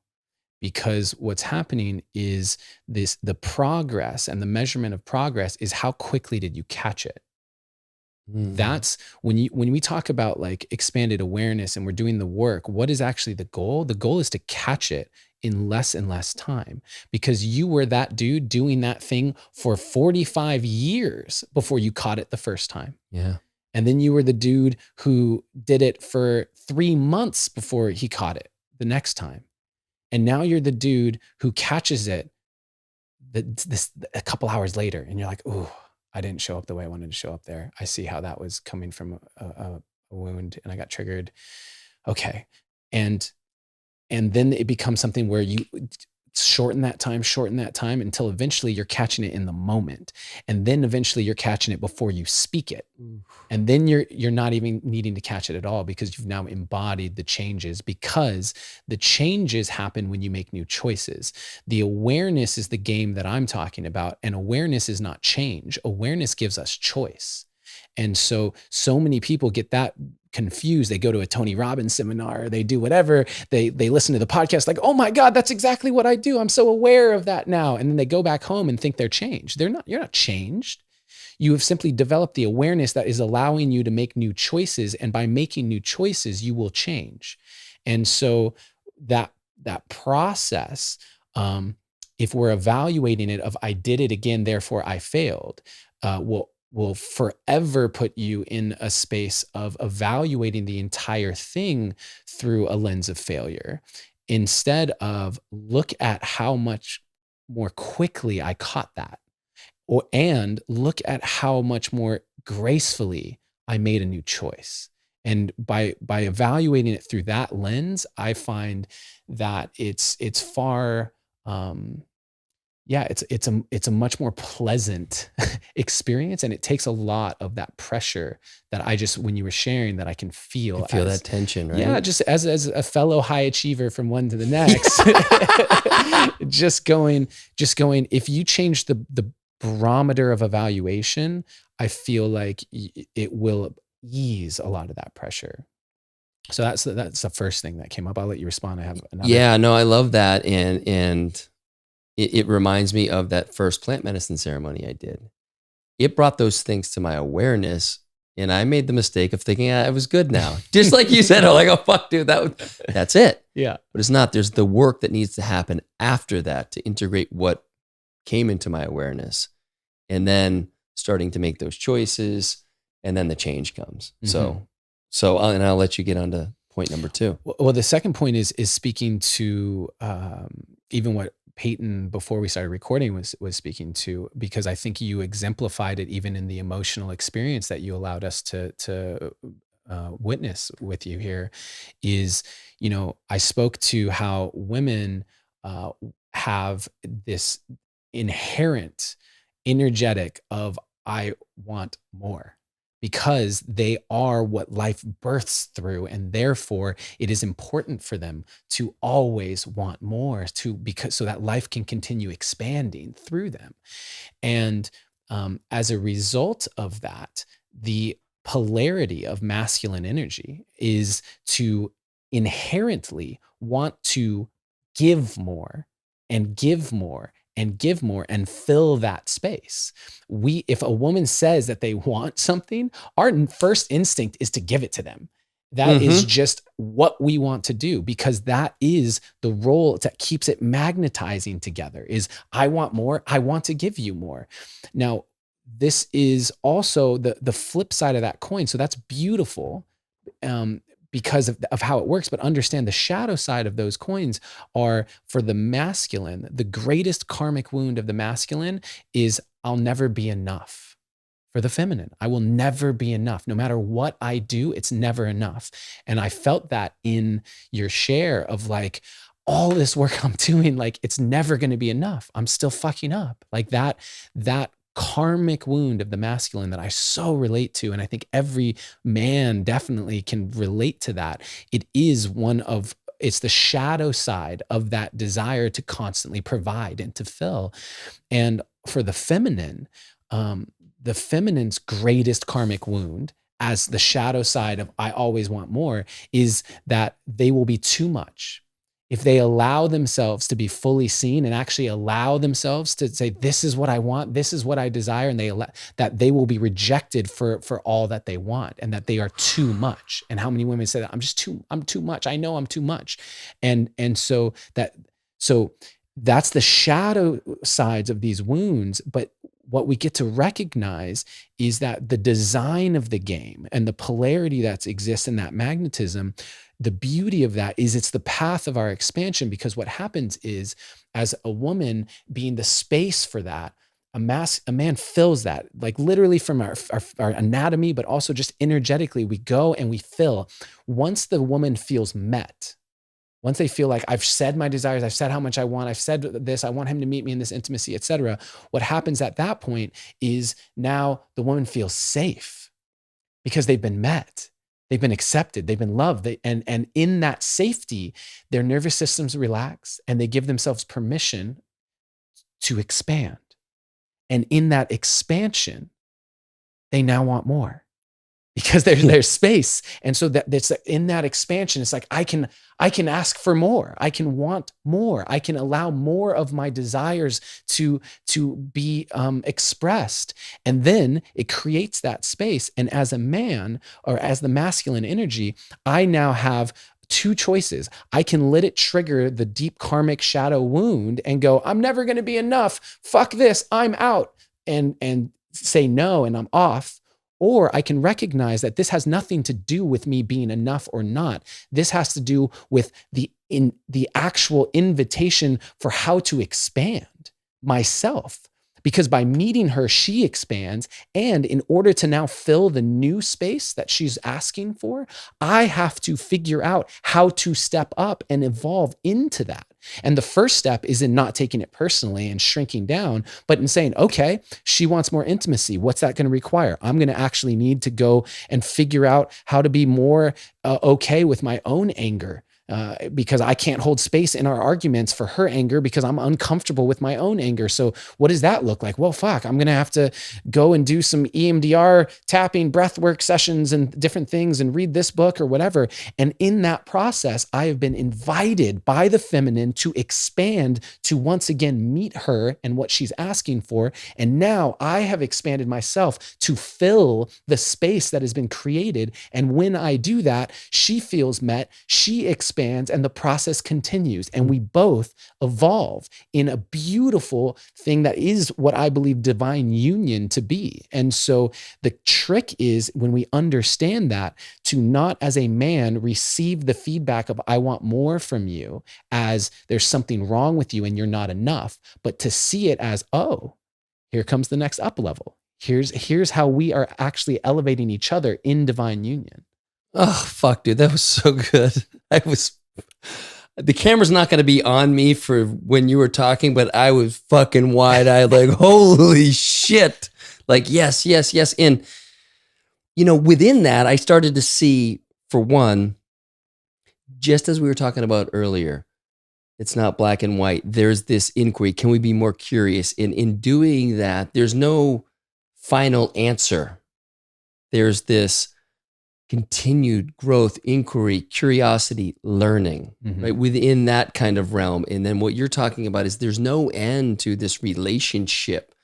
because what's happening is the progress and the measurement of progress is how quickly did you catch it. Mhm. That's when we talk about like expanded awareness and we're doing the work, what is actually the goal? The goal is to catch it in less and less time, because you were that dude doing that thing for 45 years before you caught it the first time. Yeah. And then you were the dude who did it for 3 months before he caught it the next time. And now you're the dude who catches it this a couple hours later, and you're like, "Ooh, I didn't show up the way I wanted to show up there. I see how that was coming from a wound, and I got triggered." Okay, and then it becomes something where you shorten that time until eventually you're catching it in the moment, and then eventually you're catching it before you speak it. Oof. And then you're not even needing to catch it at all, because you've now embodied the changes, because the changes happen when you make new choices. The awareness is the game that I'm talking about, and awareness is not change. Awareness gives us choice. And so many people get that confused. They go to a Tony Robbins seminar, they do whatever, they listen to the podcast like, "Oh my God, that's exactly what I do. I'm so aware of that now." And then they go back home and think they're changed. They're not. You're not changed. You have simply developed the awareness that is allowing you to make new choices. And by making new choices, you will change. And so that process, if we're evaluating it of I did it again, therefore I failed, will forever put you in a space of evaluating the entire thing through a lens of failure, instead of look at how much more quickly I caught that, and look at how much more gracefully I made a new choice. And by evaluating it through that lens, I find that it's far yeah, it's a much more pleasant experience, and it takes a lot of that pressure that I just, when you were sharing, that I can You feel feel as, that tension, yeah, right? just as a fellow high achiever from one to the next. Just going, if you change the barometer of evaluation, I feel like it will ease a lot of that pressure. So that's the first thing that came up. I'll let you respond. I have another. Yeah, no, I love that. And it reminds me of that first plant medicine ceremony I did. It brought those things to my awareness. And I made the mistake of thinking, it was good now. Just like you said, I'm like, oh, fuck, dude, that's it. Yeah. But it's not. There's the work that needs to happen after that to integrate what came into my awareness. And then starting to make those choices. And then the change comes. Mhm. And I'll let you get on to point number 2. Well, the second point is speaking to even what Peyton, before we started recording, was speaking to, because I think you exemplified it even in the emotional experience that you allowed us to witness with you here. Is, I spoke to how women uh, have this inherent energetic of I want more, because they are what life births through, and therefore it is important for them to always want more, because so that life can continue expanding through them. And as a result of that, the polarity of masculine energy is to inherently want to give more and give more and give more and fill that space. If a woman says that they want something, our first instinct is to give it to them. That is just what we want to do, because that is the role that keeps it magnetizing together, is I want more, I want to give you more. Now, this is also the flip side of that coin. So that's beautiful, because of how it works. But understand the shadow side of those coins are, for the masculine, the greatest karmic wound of the masculine is I'll never be enough. For the feminine, I will never be enough. No matter what I do, it's never enough. And I felt that in your share of like, all this work I'm doing, like it's never going to be enough. I'm still fucking up. Like that karmic wound of the masculine that I so relate to. And I think every man definitely can relate to that. It's the shadow side of that desire to constantly provide and to fill. And for the feminine's greatest karmic wound, as the shadow side of I always want more, is that they will be too much. If they allow themselves to be fully seen and actually allow themselves to say, this is what I want, this is what I desire, and that they will be rejected for all that they want, and that they are too much. And how many women say that? I'm too much. I know I'm too much. And so that's the shadow sides of these wounds. But what we get to recognize is that the design of the game and the polarity that exists in that magnetism, the beauty of that is it's the path of our expansion. Because what happens is, as a woman being the space for that, a man fills that, like literally from our anatomy, but also just energetically, we go and we fill. Once the woman feels met, once they feel like I've said my desires, I've said how much I want, I've said this, I want him to meet me in this intimacy, etc. What happens at that point is now the woman feels safe because they've been met, they've been accepted, they've been loved. And in that safety, their nervous systems relax and they give themselves permission to expand. And in that expansion, they now want more. Because there's space. And so that's in that expansion, it's like, I can ask for more. I can want more. I can allow more of my desires to be expressed. And then it creates that space. And as a man, or as the masculine energy, I now have two choices. I can let it trigger the deep karmic shadow wound and go, I'm never going to be enough. Fuck this. I'm out. And say no, and I'm off. Or I can recognize that this has nothing to do with me being enough or not. This has to do with the actual invitation for how to expand myself. Because by meeting her, she expands. And in order to now fill the new space that she's asking for, I have to figure out how to step up and evolve into that. And the first step is in not taking it personally and shrinking down, but in saying, okay, she wants more intimacy. What's that going to require? I'm going to actually need to go and figure out how to be more okay with my own anger. Because I can't hold space in our arguments for her anger because I'm uncomfortable with my own anger. So what does that look like? Well, fuck, I'm going to have to go and do some EMDR tapping breathwork sessions and different things and read this book or whatever. And in that process, I have been invited by the feminine to expand, to once again meet her and what she's asking for. And now I have expanded myself to fill the space that has been created. And when I do that, she feels met, she expands, and the process continues. And we both evolve in a beautiful thing that is what I believe divine union to be. And so the trick is, when we understand that, to not as a man receive the feedback of I want more from you as there's something wrong with you and you're not enough, but to see it as, oh, here comes the next up level. Here's how we are actually elevating each other in divine union. Oh, fuck, dude. That was so good. The camera's not going to be on me for when you were talking, but I was fucking wide-eyed, like, holy shit. Like, yes. And, within that, I started to see, for one, just as we were talking about earlier, it's not black and white. There's this inquiry. Can we be more curious? In doing that, there's no final answer. There's this continued growth, inquiry, curiosity, learning, right? Within that kind of realm. And then what you're talking about is there's no end to this relationship.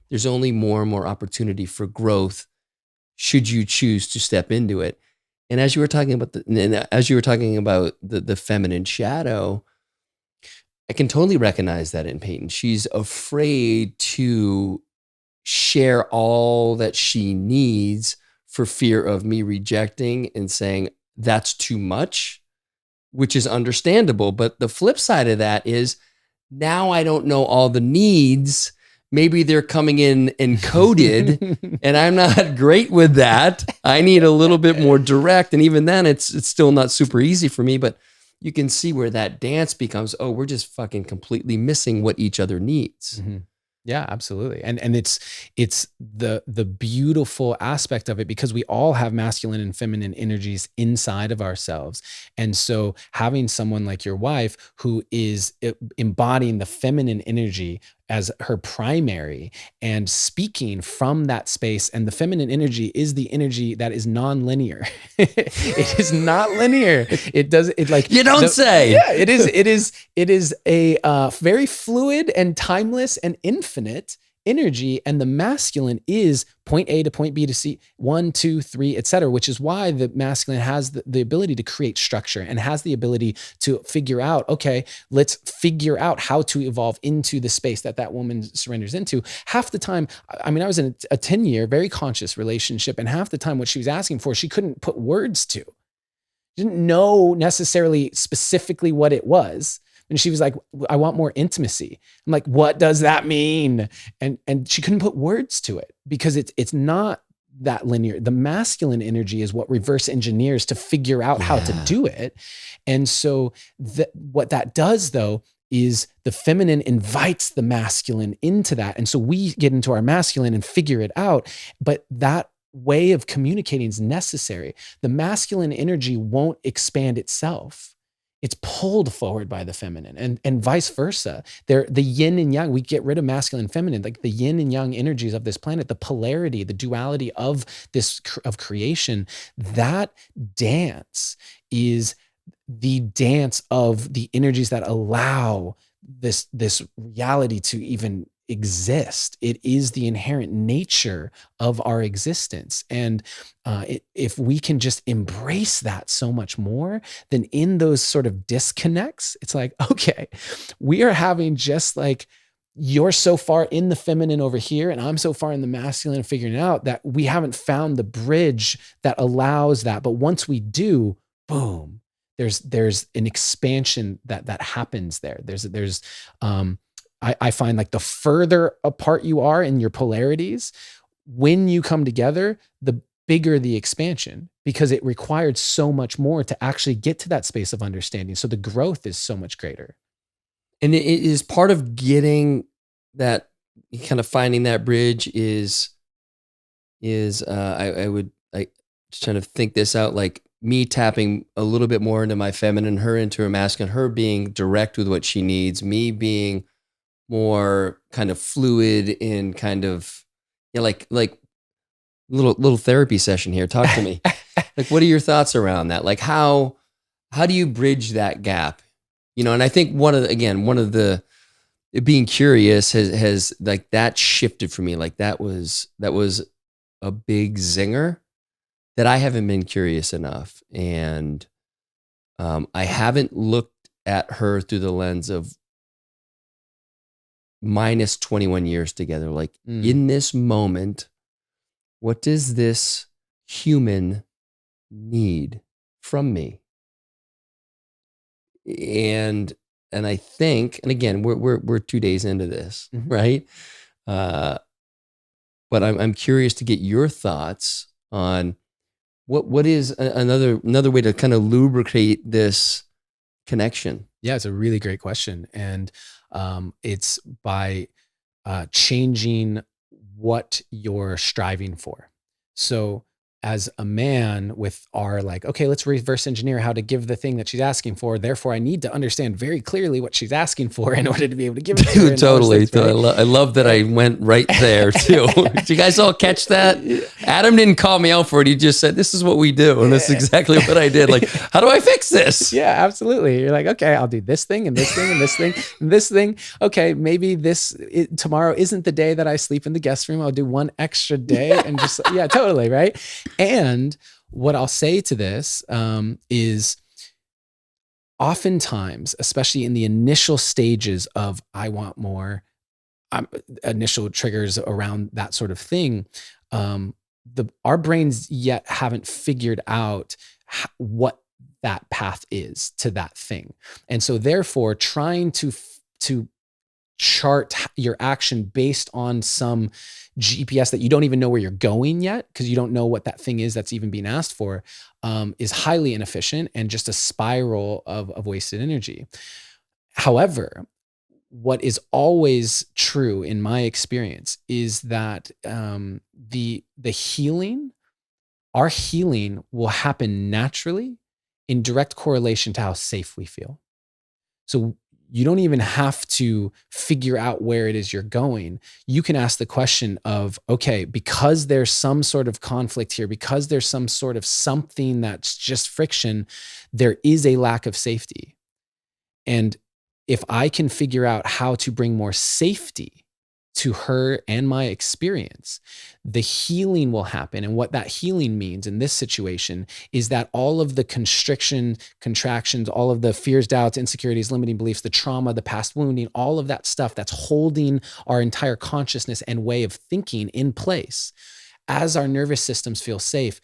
There's only more and more opportunity for growth should you choose to step into it. And as you were talking about the feminine shadow, I can totally recognize that in Peyton. She's afraid to share all that she needs for fear of me rejecting and saying that's too much, which is understandable. But the flip side of that is now I don't know all the needs. Maybe they're coming in encoded and I'm not great with that. I need a little bit more direct. And even then it's still not super easy for me, but you can see where that dance becomes, oh, we're just fucking completely missing what each other needs. Yeah, absolutely. And it's the beautiful aspect of it, because we all have masculine and feminine energies inside of ourselves. And so having someone like your wife who is embodying the feminine energy as her primary and speaking from that space, and the feminine energy is the energy that is non-linear. It is not linear. You don't say. Yeah, it is a very fluid and timeless and infinite energy. And the masculine is point A to point B to C, 1, 2, 3, etc., which is why the masculine has the ability to create structure and has the ability to figure out, okay, let's figure out how to evolve into the space that woman surrenders into. Half the time, I mean, I was in a 10-year, very conscious relationship, and half the time what she was asking for, she couldn't put words to. She didn't know necessarily specifically what it was. And she was like, I want more intimacy. I'm like, what does that mean? And she couldn't put words to it because it's not that linear. The masculine energy is what reverse engineers to figure out how to do it. And so what that does though is the feminine invites the masculine into that. And so we get into our masculine and figure it out. But that way of communicating is necessary. The masculine energy won't expand itself. It's pulled forward by the feminine, and vice versa. They're the yin and yang. We get rid of masculine and feminine, like the yin and yang energies of this planet, the polarity, the duality of creation. That dance is the dance of the energies that allow this reality to even exist. It is the inherent nature of our existence. And if we can just embrace that so much more, then in those sort of disconnects, it's like, okay, we are having just like, you're so far in the feminine over here, and I'm so far in the masculine, figuring it out that we haven't found the bridge that allows that. But once we do, boom, there's an expansion that happens there. I find like the further apart you are in your polarities, when you come together, the bigger the expansion, because it required so much more to actually get to that space of understanding. So the growth is so much greater. And it is part of getting that, kind of finding that bridge is I just trying to think this out, like me tapping a little bit more into my feminine, her into her masculine, her being direct with what she needs, me being more kind of fluid in kind of, like little therapy session here. Talk to me. Like, what are your thoughts around that? Like, how do you bridge that gap? And I think one of the being curious has like that shifted for me. Like that was a big zinger that I haven't been curious enough. And I haven't looked at her through the lens of minus 21 years together. Like in this moment, what does this human need from me? And I think, and again, we're 2 days into this, right? But I'm curious to get your thoughts on what is another way to kind of lubricate this connection. Yeah, it's a really great question. And it's by changing what you're striving for. So as a man with our like, okay, let's reverse engineer how to give the thing that she's asking for. Therefore, I need to understand very clearly what she's asking for in order to be able to give it to her. Dude, And all those totally. things, right? I love that I went right there too. Did you guys all catch that? Adam didn't call me out for it. He just said, this is what we do. And that's exactly what I did. Like, how do I fix this? Yeah, absolutely. You're like, okay, I'll do this thing and this thing and this thing and this thing. Okay, maybe tomorrow isn't the day that I sleep in the guest room. I'll do one extra day and just, yeah, totally. Right. And what I'll say to this is oftentimes, especially in the initial stages of I want more, initial triggers around that sort of thing, our brains yet haven't figured out what that path is to that thing. And so therefore trying to chart your action based on some GPS that you don't even know where you're going yet, because you don't know what that thing is that's even being asked for, is highly inefficient and just a spiral of wasted energy. However, what is always true in my experience is that the healing, our healing will happen naturally in direct correlation to how safe we feel. So you don't even have to figure out where it is you're going. You can ask the question of, okay, because there's some sort of conflict here, because there's some sort of something that's just friction, there is a lack of safety. And if I can figure out how to bring more safety to her and my experience, the healing will happen. And what that healing means in this situation is that all of the constriction, contractions, all of the fears, doubts, insecurities, limiting beliefs, the trauma, the past wounding, all of that stuff that's holding our entire consciousness and way of thinking in place. As our nervous systems feel safe,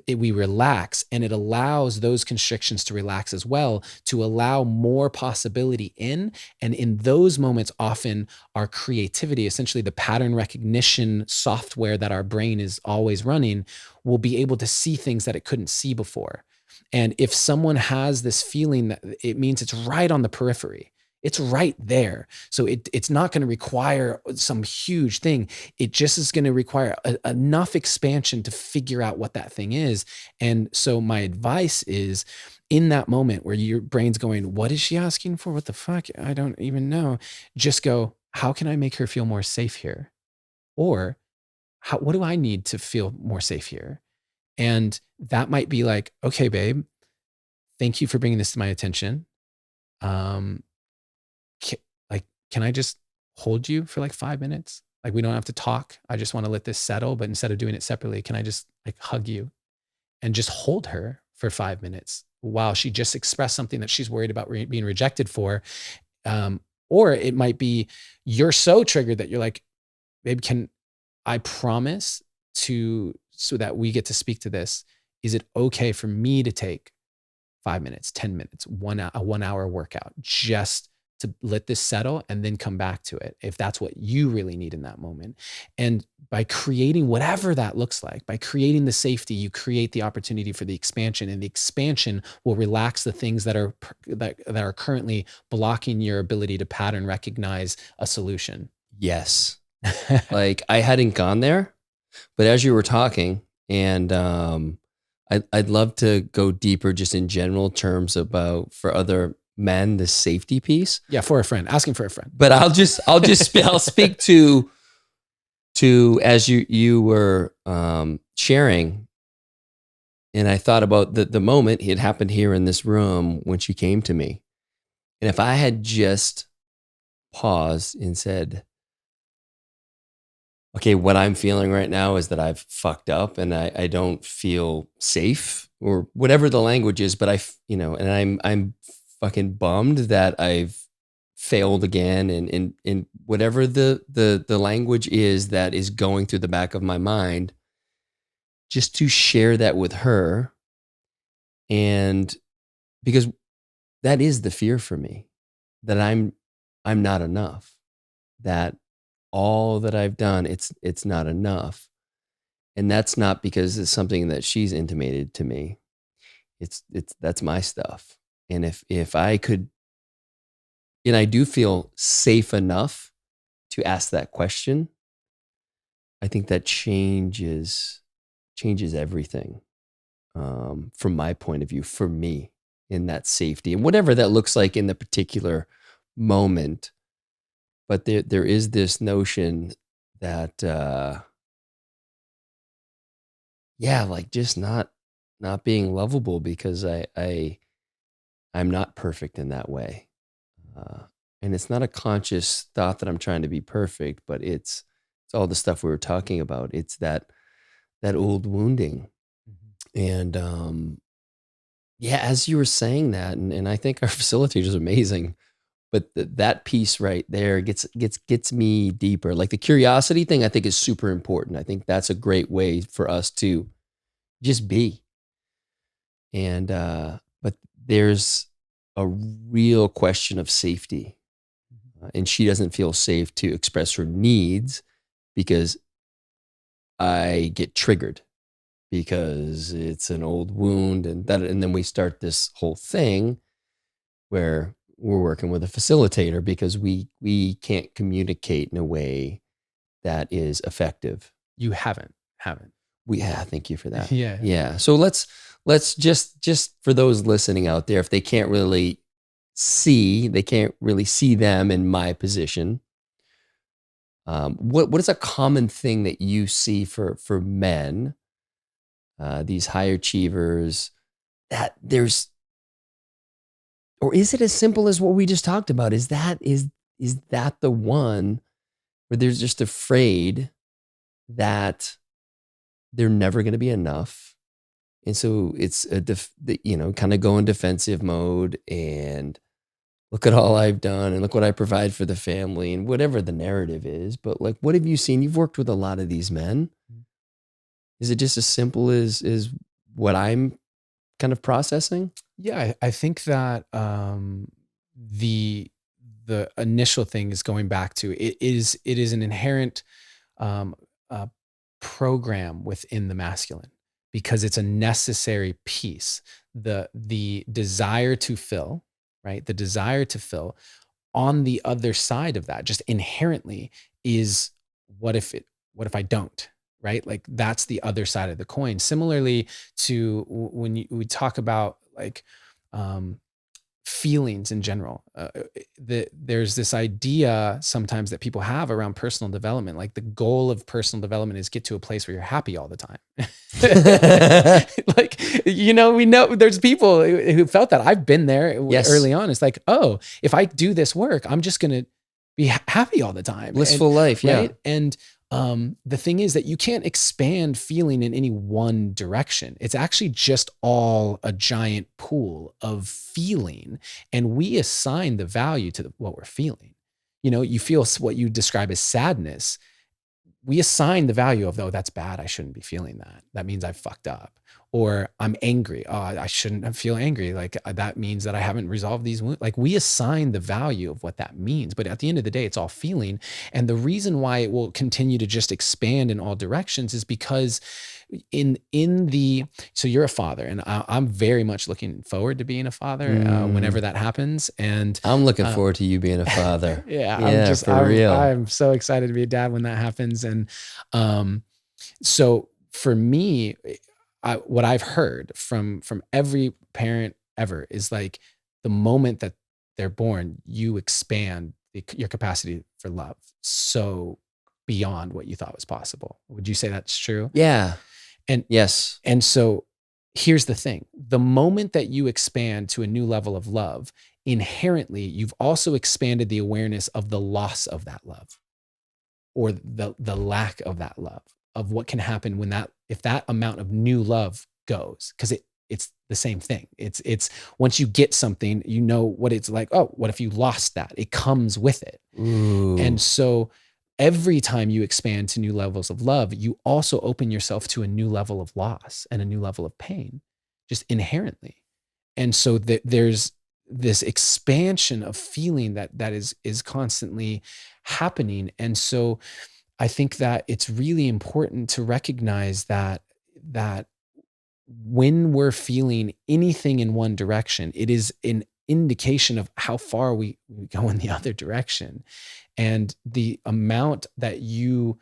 we relax, and it allows those constrictions to relax as well, to allow more possibility in. And in those moments, often our creativity, essentially the pattern recognition software that our brain is always running, will be able to see things that it couldn't see before. And if someone has this feeling, that it means it's right on the periphery. It's right there. So it's not going to require some huge thing. It just is going to require enough expansion to figure out what that thing is. And so my advice is, in that moment where your brain's going, what is she asking for? What the fuck? I don't even know. Just go, how can I make her feel more safe here? Or what do I need to feel more safe here? And that might be like, okay, babe, thank you for bringing this to my attention. Can I just hold you for like 5 minutes? Like, we don't have to talk. I just want to let this settle. But instead of doing it separately, can I just like hug you and just hold her for 5 minutes while she just expressed something that she's worried about being rejected for? Or it might be you're so triggered that you're like, babe, can I promise so that we get to speak to this? Is it okay for me to take 5 minutes, 10 minutes, a 1 hour workout, just to let this settle and then come back to it, if that's what you really need in that moment? And by creating whatever that looks like, by creating the safety, you create the opportunity for the expansion, and the expansion will relax the things that are currently blocking your ability to pattern recognize a solution. Yes. Like, I hadn't gone there, but as you were talking, and I'd love to go deeper just in general terms about, for other men, the safety piece. Yeah, for a friend, asking for a friend. But I'll speak to as you were sharing, and I thought about the moment it happened here in this room when she came to me. And if I had just paused and said, okay, what I'm feeling right now is that I've fucked up and I don't feel safe, or whatever the language is, but and I'm fucking bummed that I've failed again, and whatever the language is that is going through the back of my mind, just to share that with her. And because that is the fear for me, that I'm not enough, that all that I've done, it's not enough. And that's not because it's something that she's intimated to me. That's my stuff. And if I could, and I do feel safe enough to ask that question, I think that changes changes everything, from my point of view, for me, in that safety and whatever that looks like in the particular moment. But there is this notion that, yeah, like just not being lovable because I'm not perfect in that way. Uh, and it's not a conscious thought that I'm trying to be perfect, but it's all the stuff we were talking about. It's that old wounding. Mhm. And yeah, as you were saying that, and I think our facilitator is amazing, but that piece right there gets me deeper. Like the curiosity thing, I think is super important. I think that's a great way for us to just be. And but there's a real question of safety, and she doesn't feel safe to express her needs because I get triggered because it's an old wound, and then we start this whole thing where we're working with a facilitator because we can't communicate in a way that is effective. You haven't. Yeah, thank you for that. Yeah. Yeah. So let's just for those listening out there, if they can't really they can't really see them in my position. What is a common thing that you see for men, these high achievers, that there's, or is it as simple as what we just talked about? Is that the one where they're just afraid that they're never going to be enough? And so it's kind of go in defensive mode and look at all I've done and look what I provide for the family and whatever the narrative is. But like, what have you seen? You've worked with a lot of these men. Is it just as simple as what I'm kind of processing? Yeah, I think that the initial thing is going back to it is an inherent um, uh, program within the masculine because it's a necessary piece. The desire to fill, right? The desire to fill on the other side of that, just inherently, is what if I don't? Right? Like that's the other side of the coin. Similarly to when we talk about like um, feelings in general. There's this idea sometimes that people have around personal development. Like the goal of personal development is get to a place where you're happy all the time. Like, we know there's people who felt that. I've been there Yes. early on. It's like, oh, if I do this work, I'm just going to be happy all the time. Blissful life. Yeah. Right. And the thing is that you can't expand feeling in any one direction. It's actually just all a giant pool of feeling. And we assign the value to what we're feeling. You feel what you describe as sadness. We assign the value of, oh, that's bad. I shouldn't be feeling that. That means I've fucked up. Or I'm angry. Oh, I shouldn't feel angry. Like that means that I haven't resolved these wounds. Like we assign the value of what that means. But at the end of the day, it's all feeling. And the reason why it will continue to just expand in all directions is because so you're a father, and I'm very much looking forward to being a father whenever that happens. And I'm looking forward to you being a father. Yeah, for real. I'm so excited to be a dad when that happens. And so for me, what I've heard from every parent ever is like the moment that they're born, you expand your capacity for love so beyond what you thought was possible. Would you say that's true? Yeah. And yes. And so here's the thing. The moment that you expand to a new level of love, inherently, you've also expanded the awareness of the loss of that love or the lack of that love, of what can happen if that amount of new love goes, because it's the same thing. It's once you get something, what it's like. Oh, what if you lost that? It comes with it. Ooh. And so every time you expand to new levels of love, you also open yourself to a new level of loss and a new level of pain, just inherently. And so there's this expansion of feeling that is constantly happening. And so I think that it's really important to recognize that when we're feeling anything in one direction, it is an indication of how far we go in the other direction. And the amount that you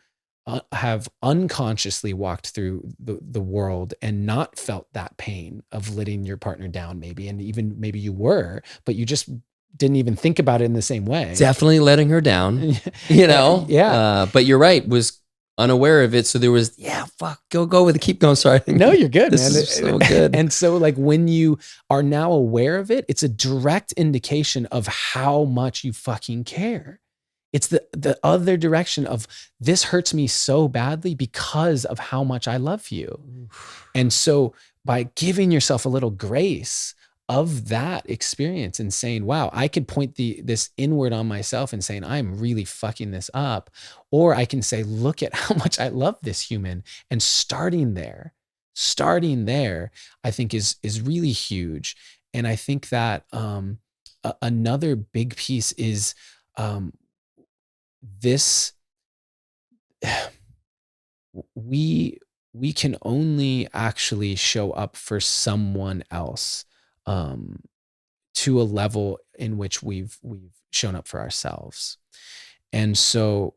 have unconsciously walked through the world and not felt that pain of letting your partner down, maybe, and even maybe you were, but you just didn't even think about it in the same way. Definitely letting her down, Yeah. But you're right, was unaware of it. So there was, go with it. Keep going. Sorry. No, you're good, This man. is so good. And so like when you are now aware of it, it's a direct indication of how much you fucking care. It's the other direction of, this hurts me so badly because of how much I love you. And so by giving yourself a little grace of that experience and saying, wow, I could point this inward on myself and saying, I'm really fucking this up. Or I can say, look at how much I love this human. And starting there, I think is really huge. And I think that another big piece is this, we can only actually show up for someone else to a level in which we've shown up for ourselves. And so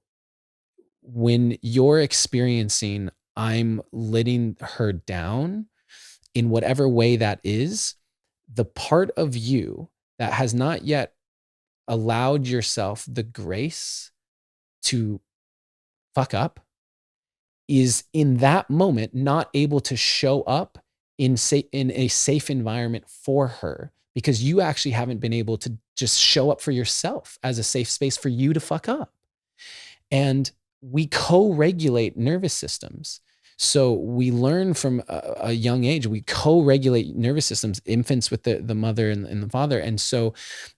when you're experiencing, I'm letting her down in whatever way that is, the part of you that has not yet allowed yourself the grace to fuck up is in that moment not able to show up in a safe environment for her, because you actually haven't been able to just show up for yourself as a safe space for you to fuck up. And we co-regulate nervous systems. So we learn from a young age, we co-regulate nervous systems, infants with the mother and the father. And so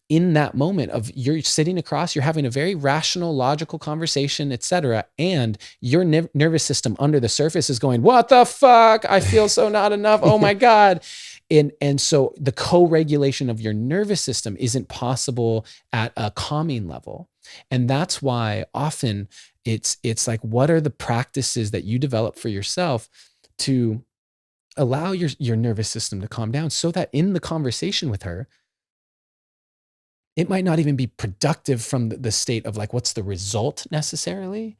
in that moment of, you're sitting across, you're having a very rational, logical conversation, et cetera, and your nervous system under the surface is going, what the fuck? I feel so not enough. Oh my God. And so the co-regulation of your nervous system isn't possible at a calming level. And that's why often it's like, what are the practices that you develop for yourself to allow your nervous system to calm down, so that in the conversation with her, it might not even be productive from the state of like, what's the result necessarily,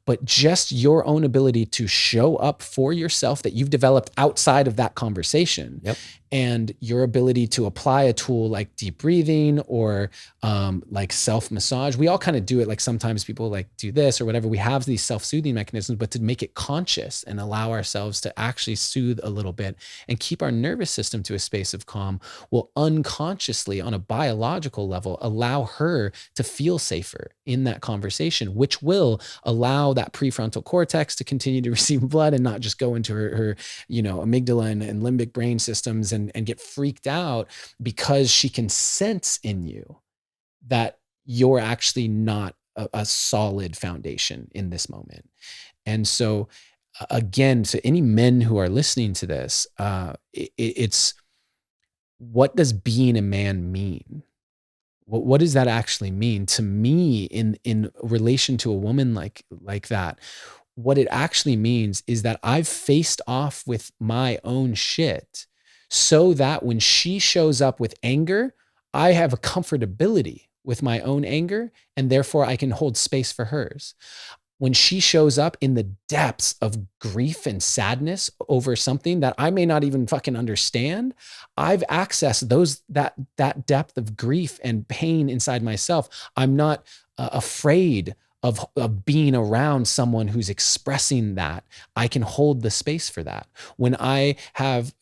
but just your own ability to show up for yourself that you've developed outside of that conversation. Yep. And your ability to apply a tool like deep breathing or like self-massage. We all kind of do it. Like sometimes people like do this or whatever. We have these self-soothing mechanisms, but to make it conscious and allow ourselves to actually soothe a little bit and keep our nervous system to a space of calm will unconsciously, on a biological level, allow her to feel safer in that conversation, which will allow that prefrontal cortex to continue to receive blood and not just go into her amygdala and limbic brain systems and get freaked out, because she can sense in you that you're actually not a solid foundation in this moment. And so again, to any men who are listening to this, it's, what does being a man mean? What does that actually mean to me in relation to a woman like that? What it actually means is that I've faced off with my own shit, so that when she shows up with anger, I have a comfortability with my own anger, and therefore I can hold space for hers. When she shows up in the depths of grief and sadness over something that I may not even fucking understand, I've accessed that depth of grief and pain inside myself. I'm not afraid of being around someone who's expressing that. I can hold the space for that. When I have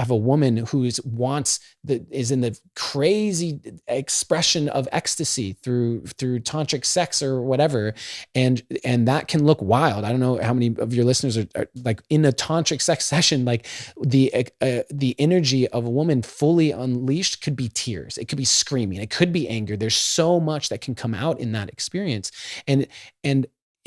a woman who is in the crazy expression of ecstasy through tantric sex or whatever, and that can look wild. I don't know how many of your listeners are like in a tantric sex session. Like the energy of a woman fully unleashed could be tears, it could be screaming, it could be anger. There's so much that can come out in that experience. And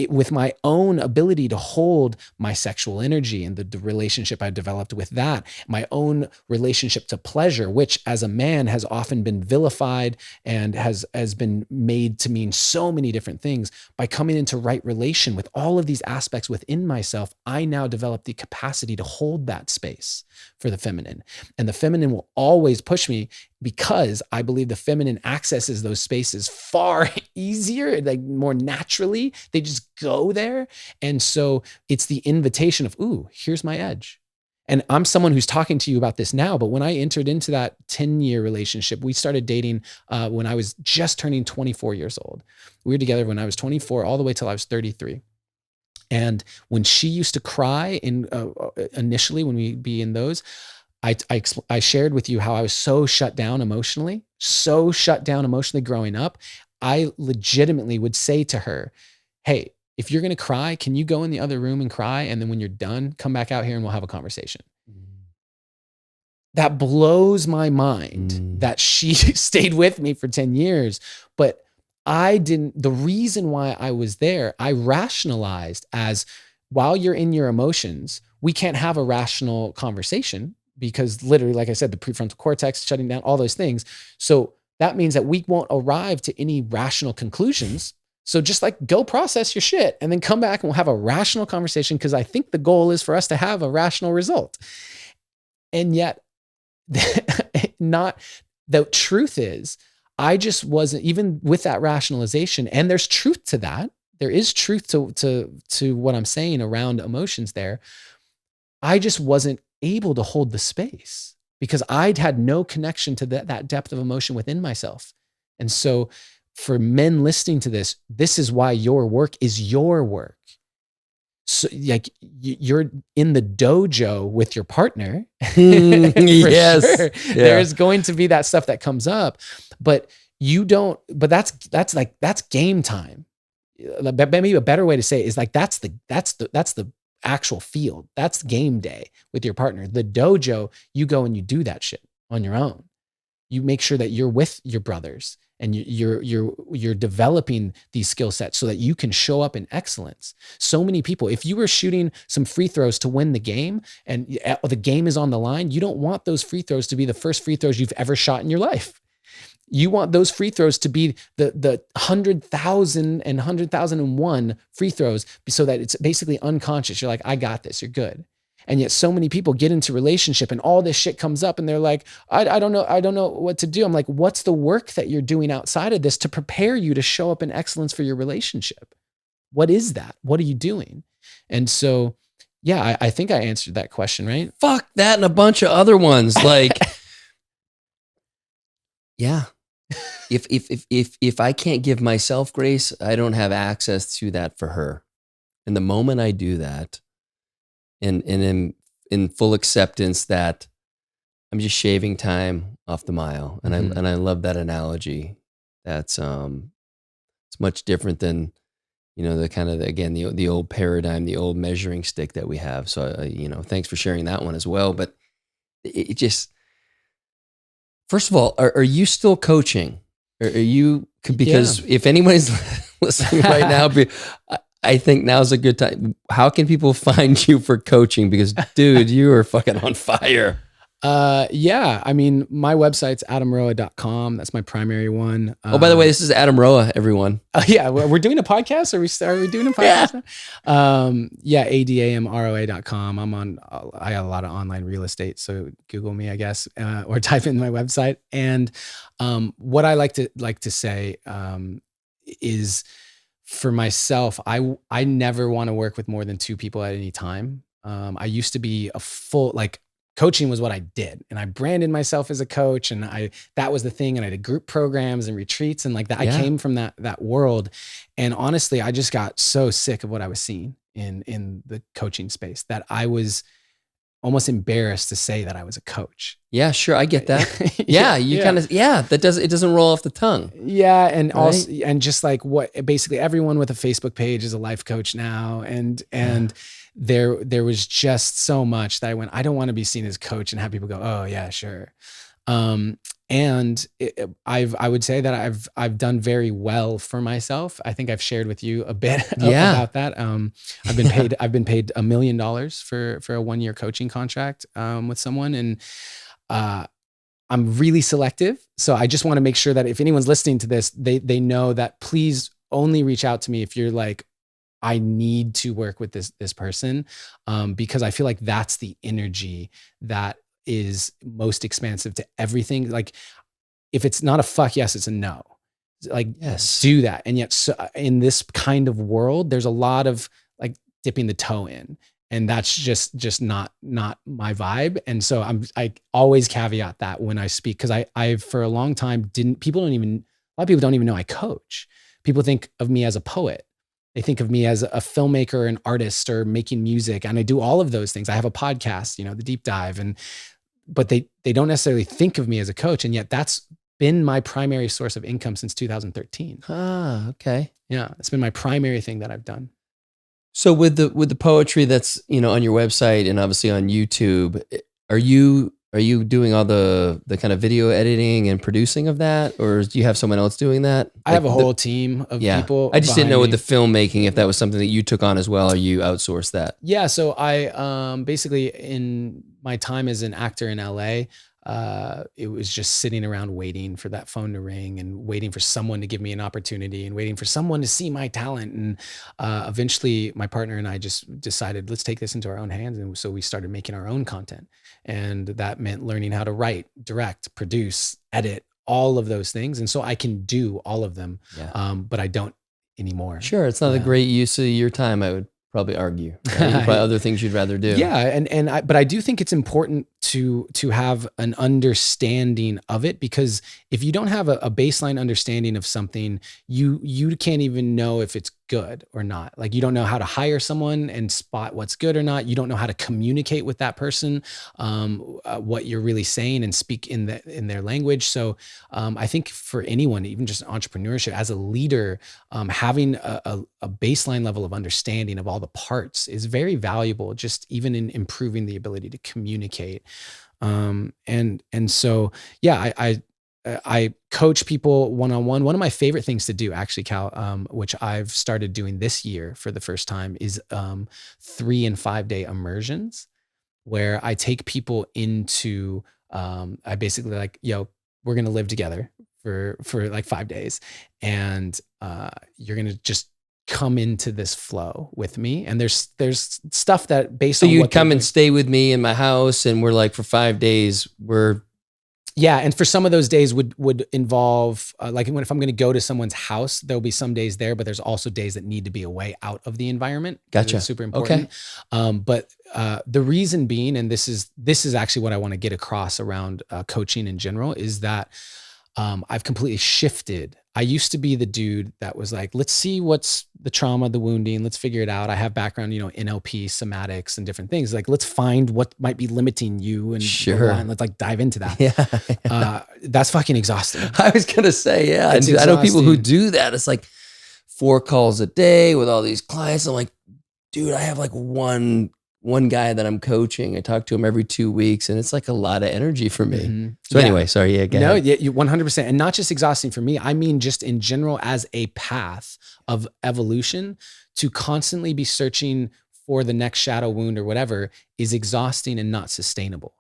with my own ability to hold my sexual energy and the relationship I developed with that, my own relationship to pleasure, which as a man has often been vilified and has been made to mean so many different things, by coming into right relation with all of these aspects within myself, I now develop the capacity to hold that space for the feminine. And the feminine will always push me because I believe the feminine accesses those spaces far easier, like more naturally. They just go there. And so it's the invitation of, ooh, here's my edge. And I'm someone who's talking to you about this now, but when I entered into that 10-year relationship, we started dating when I was just turning 24 years old. We were together when I was 24 all the way till I was 33. And when she used to cry initially, when we'd be in those, I shared with you how I was so shut down emotionally growing up. I legitimately would say to her, hey, if you're going to cry, can you go in the other room and cry? And then when you're done, come back out here and we'll have a conversation. That blows my mind that she stayed with me for 10 years. But the reason why I was there, I rationalized as, while you're in your emotions, we can't have a rational conversation because literally, like I said, the prefrontal cortex shutting down, all those things. So that means that we won't arrive to any rational conclusions. So just like go process your shit and then come back and we'll have a rational conversation, because I think the goal is for us to have a rational result. And yet, not the truth is, I just wasn't, even with that rationalization, and there's truth to that. There is truth to what I'm saying around emotions there. I just wasn't able to hold the space because I'd had no connection to that depth of emotion within myself. And so for men listening to this, this is why your work is your work. So like you're in the dojo with your partner. Yes. Sure. Yeah. There's going to be that stuff that comes up, but that's game time. Maybe a better way to say it is like, that's the actual field. That's game day with your partner. The dojo, you go and you do that shit on your own. You make sure that you're with your brothers and you're developing these skill sets so that you can show up in excellence. So many people, if you were shooting some free throws to win the game and the game is on the line, you don't want those free throws to be the first free throws you've ever shot in your life. You want those free throws to be the 100,000 and 100,001 free throws so that it's basically unconscious. You're like, I got this, you're good. And yet so many people get into relationship and all this shit comes up and they're like, I don't know what to do. I'm like, what's the work that you're doing outside of this to prepare you to show up in excellence for your relationship? What is that? What are you doing? And so, yeah, I think I answered that question, right? Fuck that and a bunch of other ones. Like, yeah. If I can't give myself grace, I don't have access to that for her. And the moment I do that, and in full acceptance that I'm just shaving time off the mile, and I love that analogy. That's it's much different than the kind of the old paradigm, the old measuring stick that we have. So thanks for sharing that one as well. But it just, first of all, are you still coaching? Are you, because if anybody's listening right now, I think now's a good time. How can people find you for coaching? Because dude, you are fucking on fire. Yeah. I mean, my website's adamroa.com. That's my primary one. Oh, by the way, this is Adam Roa, everyone. Yeah. We're doing a podcast. Are we doing a podcast? Yeah. adamroa.com. I got a lot of online real estate. So Google me, I guess, or type in my website. And, what I like to say, is, for myself, I never want to work with more than 2 people at any time. I used to be coaching was what I did. And I branded myself as a coach, and that was the thing. And I did group programs and retreats and like that. Yeah. I came from that world. And honestly, I just got so sick of what I was seeing in the coaching space that I was almost embarrassed to say that I was a coach. Yeah, sure. I get that. Yeah. It doesn't roll off the tongue. Yeah. And right? Also, and just like basically everyone with a Facebook page is a life coach now. And there was just so much that I don't want to be seen as coach and have people go, oh yeah, sure. I would say that I've done very well for myself. I think I've shared with you a bit about that. I've been paid $1 million for a 1-year coaching contract, with someone. And, I'm really selective. So I just want to make sure that if anyone's listening to this, they know that please only reach out to me if you're like, I need to work with this person, because I feel like that's the energy that is most expansive to everything. Like if it's not a fuck yes, it's a no. Like, Yes. do that. And yet, so in this kind of world, there's a lot of like dipping the toe in, and that's just not my vibe. And so I always caveat that when I speak, because I for a long time a lot of people don't even know I coach. People think of me as a poet. They think of me as a filmmaker, an artist, or making music. And I do all of those things. I have a podcast, the Deep Dive, but they don't necessarily think of me as a coach. And yet that's been my primary source of income since 2013. Ah, okay. Yeah. It's been my primary thing that I've done. So with the poetry that's, on your website and obviously on YouTube, are you doing all the kind of video editing and producing of that, or do you have someone else doing that? I have a whole team of people. I just didn't know with me. the filmmaking if that was something that you took on as well, or you outsourced that. Yeah. So I basically, in my time as an actor in LA, it was just sitting around waiting for that phone to ring and waiting for someone to give me an opportunity and waiting for someone to see my talent. And eventually my partner and I just decided, let's take this into our own hands. And so we started making our own content. And that meant learning how to write, direct, produce, edit, all of those things. And so I can do all of them, but I don't anymore. Sure. It's not a great use of your time, I would probably argue. Right? Probably other things you'd rather do. Yeah. But I do think it's important to have an understanding of it, because if you don't have a baseline understanding of something, you can't even know if it's good or not. Like, you don't know how to hire someone and spot what's good or not. You don't know how to communicate with that person, what you're really saying, and speak in their language. So I think for anyone, even just entrepreneurship as a leader, having a baseline level of understanding of all the parts is very valuable, just even in improving the ability to communicate. And so, yeah, I coach people one-on-one. One of my favorite things to do, actually, Cal, which I've started doing this year for the first time, is 3 and 5 day immersions, where I take people into, I basically like, we're going to live together for like 5 days. And you're going to just come into this flow with me. And there's stuff that based on so you'd what come and stay with me in my house, and we're like, for 5 days, and for some of those days would involve like, if I'm going to go to someone's house, there'll be some days there, but there's also days that need to be away out of the environment. Gotcha. It's super important. Okay. But the reason being, and this is actually what I want to get across around coaching in general, is that I've completely shifted. I used to be the dude that was like, let's see what's the trauma, the wounding, let's figure it out. I have background, NLP, somatics, and different things. Like, let's find what might be limiting you, and sure, and let's like dive into that. Yeah. That's fucking exhausting. I was gonna say, I know people who do that. It's like 4 calls a day with all these clients. I'm like, dude, I have like one guy that I'm coaching. I talk to him every 2 weeks, and it's like a lot of energy for me. Mm-hmm. So anyway, sorry. Yeah. No, you 100%. And not just exhausting for me. I mean, just in general, as a path of evolution, to constantly be searching for the next shadow wound or whatever is exhausting and not sustainable.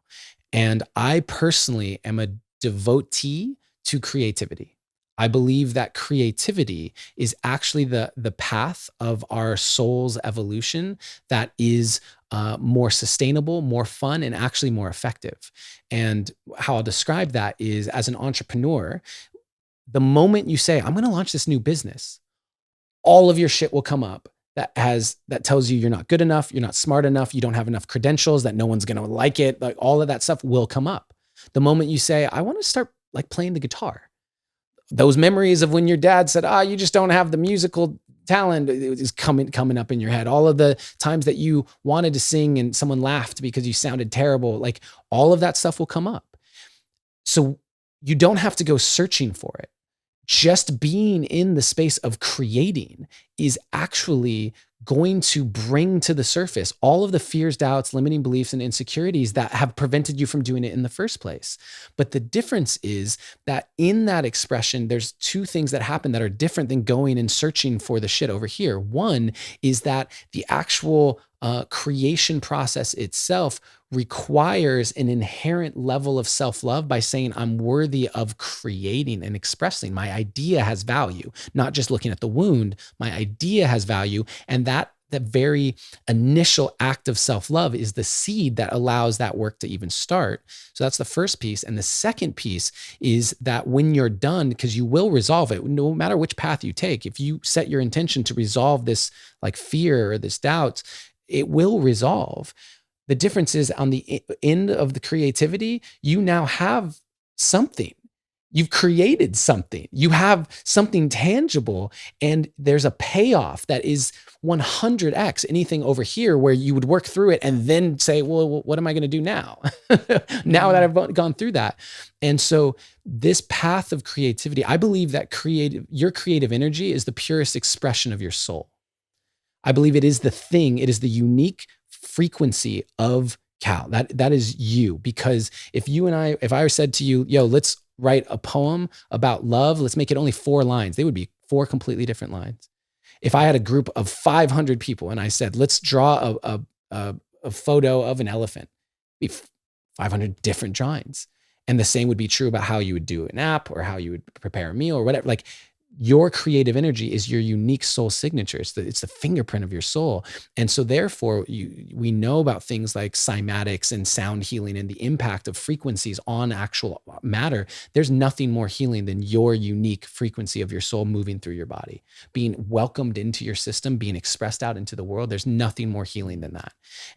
And I personally am a devotee to creativity. I believe that creativity is actually the path of our soul's evolution that is more sustainable, more fun, and actually more effective. And how I'll describe that is, as an entrepreneur, the moment you say, I'm going to launch this new business, all of your shit will come up that tells you you're not good enough, you're not smart enough, you don't have enough credentials, that no one's going to like it. Like, all of that stuff will come up. The moment you say, I want to start like playing the guitar, those memories of when your dad said, you just don't have the musical talent, is coming up in your head. All of the times that you wanted to sing and someone laughed because you sounded terrible, like, all of that stuff will come up. So you don't have to go searching for it. Just being in the space of creating is actually going to bring to the surface all of the fears, doubts, limiting beliefs, and insecurities that have prevented you from doing it in the first place. But the difference is that in that expression, there's 2 things that happen that are different than going and searching for the shit over here. One is that the actual creation process itself requires an inherent level of self-love by saying, I'm worthy of creating and expressing. My idea has value, not just looking at the wound. My idea has value. And that that very initial act of self-love is the seed that allows that work to even start. So that's the first piece. And the second piece is that when you're done, because you will resolve it, no matter which path you take, if you set your intention to resolve this like fear or this doubt, it will resolve. The difference is on the end of the creativity, you now have something. You've created something. You have something tangible, and there's a payoff that is 100x anything over here where you would work through it and then say, well, what am I going to do now? Now that I've gone through that. And so this path of creativity, I believe that your creative energy is the purest expression of your soul. I believe it is the thing, it is the unique frequency of Cal. That is you. Because if I said to you, yo, let's write a poem about love, let's make it only 4 lines, they would be 4 completely different lines. If I had a group of 500 people and I said, let's draw a photo of an elephant, it'd be 500 different drawings. And the same would be true about how you would do an app or how you would prepare a meal or whatever. Like, your creative energy is your unique soul signature. It's the fingerprint of your soul. And so therefore we know about things like cymatics and sound healing and the impact of frequencies on actual matter. There's nothing more healing than your unique frequency of your soul moving through your body, being welcomed into your system, being expressed out into the world. There's nothing more healing than that.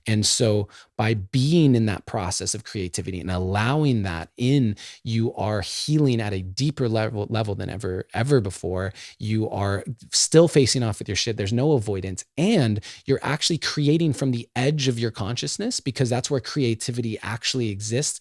And so by being in that process of creativity and allowing that in, you are healing at a deeper level than ever before. You are still facing off with your shit. There's no avoidance. And you're actually creating from the edge of your consciousness, because that's where creativity actually exists.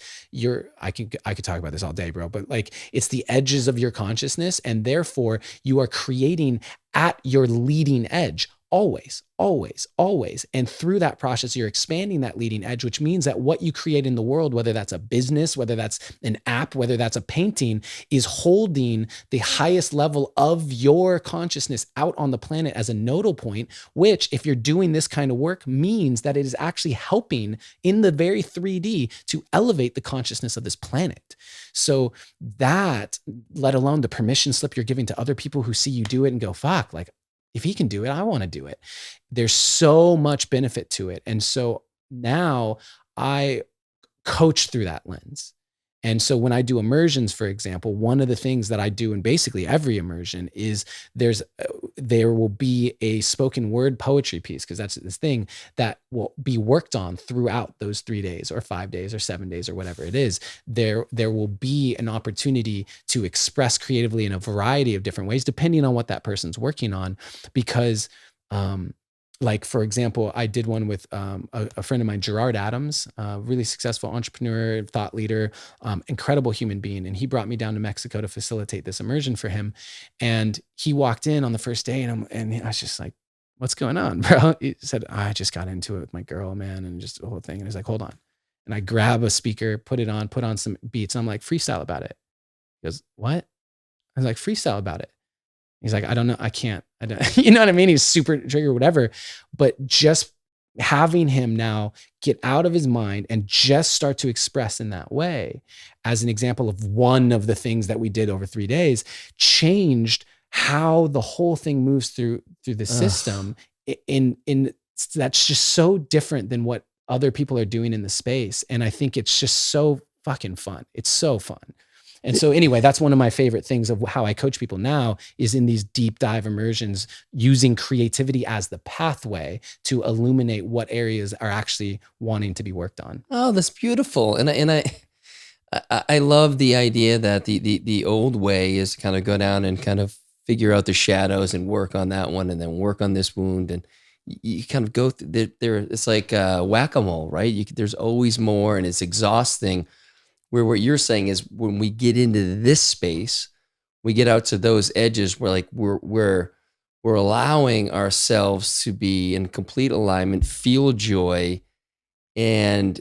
I could talk about this all day, bro, but like, it's the edges of your consciousness. And therefore you are creating at your leading edge. Always, always, always. And through that process, you're expanding that leading edge, which means that what you create in the world, whether that's a business, whether that's an app, whether that's a painting, is holding the highest level of your consciousness out on the planet as a nodal point, which, if you're doing this kind of work, means that it is actually helping in the very 3D to elevate the consciousness of this planet. So that, let alone the permission slip you're giving to other people who see you do it and go, fuck, like, if he can do it, I want to do it. There's so much benefit to it. And so now I coach through that lens. And so when I do immersions, for example, one of the things that I do in basically every immersion is there will be a spoken word poetry piece, because that's this thing that will be worked on throughout those 3 days or 5 days or 7 days or whatever it is. There will be an opportunity to express creatively in a variety of different ways, depending on what that person's working on. Because like, for example, I did one with a friend of mine, Gerard Adams, really successful entrepreneur, thought leader, incredible human being. And he brought me down to Mexico to facilitate this immersion for him. And he walked in on the first day, and I was just like, what's going on, bro? He said, I just got into it with my girl, man, and just the whole thing. And he's like, hold on. And I grab a speaker, put on some beats. And I'm like, freestyle about it. He goes, what? I was like, freestyle about it. He's like, I don't know. I can't. You know what I mean? He's super triggered, whatever. But just having him now get out of his mind and just start to express in that way, as an example of one of the things that we did over 3 days, changed how the whole thing moves through the system. In that's just so different than what other people are doing in the space. And I think it's just so fucking fun. It's so fun. And so anyway, that's one of my favorite things of how I coach people now, is in these deep dive immersions, using creativity as the pathway to illuminate what areas are actually wanting to be worked on. Oh, that's beautiful. And I love the idea that the old way is to kind of go down and kind of figure out the shadows and work on that one, and then work on this wound. And you kind of go through there. It's like whack-a-mole, right? There's always more, and it's exhausting. Where what you're saying is, when we get into this space, we get out to those edges where, like, we're allowing ourselves to be in complete alignment, feel joy, and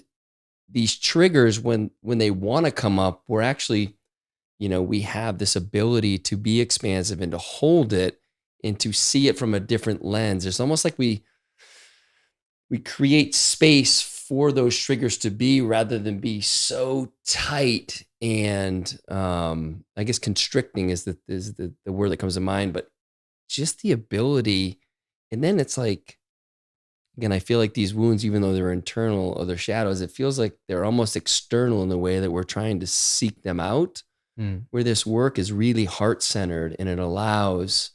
these triggers, when they want to come up, we're actually, we have this ability to be expansive and to hold it and to see it from a different lens. It's almost like we create space for those triggers to be, rather than be so tight and I guess constricting is the word that comes to mind, but just the ability. And then it's like, again, I feel like these wounds, even though they're internal or they're shadows, it feels like they're almost external in the way that we're trying to seek them out, where this work is really heart-centered and it allows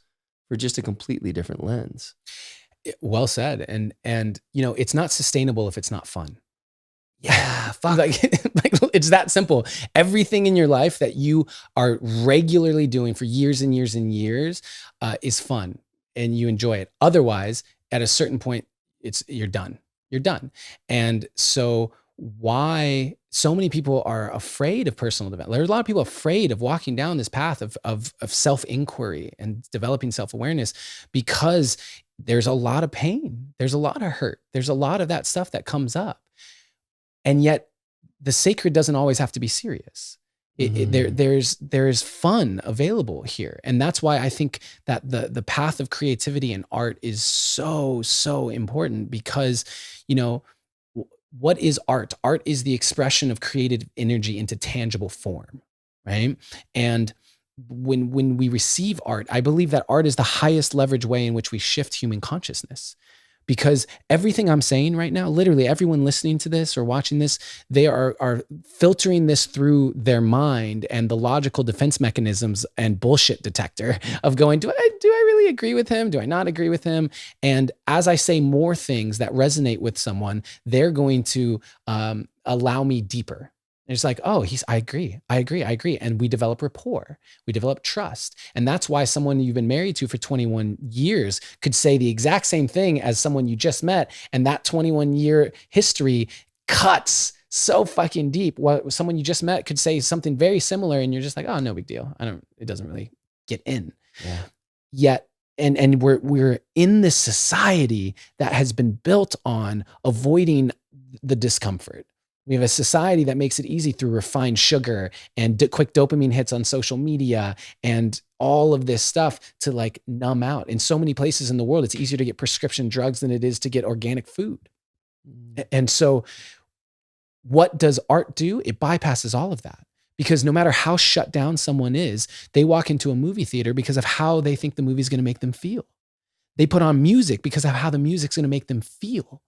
for just a completely different lens. Well said. And it's not sustainable if it's not fun. Yeah, fuck. Like it's that simple. Everything in your life that you are regularly doing for years and years and years is fun and you enjoy it. Otherwise, at a certain point, you're done. You're done. And so why so many people are afraid of personal development? There's a lot of people afraid of walking down this path of self-inquiry and developing self-awareness because there's a lot of pain. There's a lot of hurt. There's a lot of that stuff that comes up. And yet the sacred doesn't always have to be serious. There's fun available here. And that's why I think that the path of creativity and art is so, so important because, what is art? Art is the expression of creative energy into tangible form, right? And when we receive art, I believe that art is the highest leverage way in which we shift human consciousness. Because everything I'm saying right now, literally everyone listening to this or watching this, they are filtering this through their mind and the logical defense mechanisms and bullshit detector of going, do I really agree with him? Do I not agree with him? And as I say more things that resonate with someone, they're going to allow me deeper. And it's like, oh, I agree. And we develop rapport, we develop trust. And that's why someone you've been married to for 21 years could say the exact same thing as someone you just met. And that 21-year history cuts so fucking deep. What someone you just met could say something very similar. And you're just like, oh, no big deal. It doesn't really get in. Yeah. Yet, and we're in this society that has been built on avoiding the discomfort. We have a society that makes it easy through refined sugar and quick dopamine hits on social media and all of this stuff to like numb out. In so many places in the world, it's easier to get prescription drugs than it is to get organic food. And so what does art do? It bypasses all of that. Because no matter how shut down someone is, they walk into a movie theater because of how they think the movie's going to make them feel. They put on music because of how the music's going to make them feel.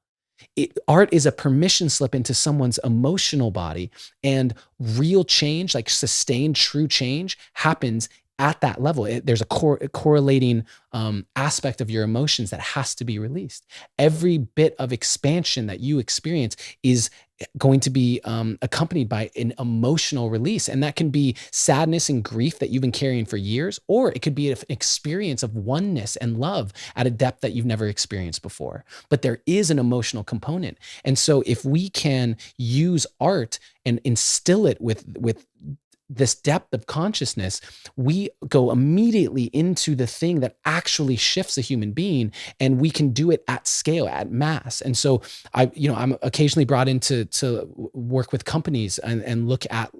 Art is a permission slip into someone's emotional body, and real change, like sustained true change, happens at that level. There's a correlating aspect of your emotions that has to be released. Every bit of expansion that you experience is going to be accompanied by an emotional release. And that can be sadness and grief that you've been carrying for years, or it could be an experience of oneness and love at a depth that you've never experienced before. But there is an emotional component. And so if we can use art and instill it with this depth of consciousness, we go immediately into the thing that actually shifts a human being, and we can do it at scale, at mass. And so I'm occasionally brought in to work with companies and look at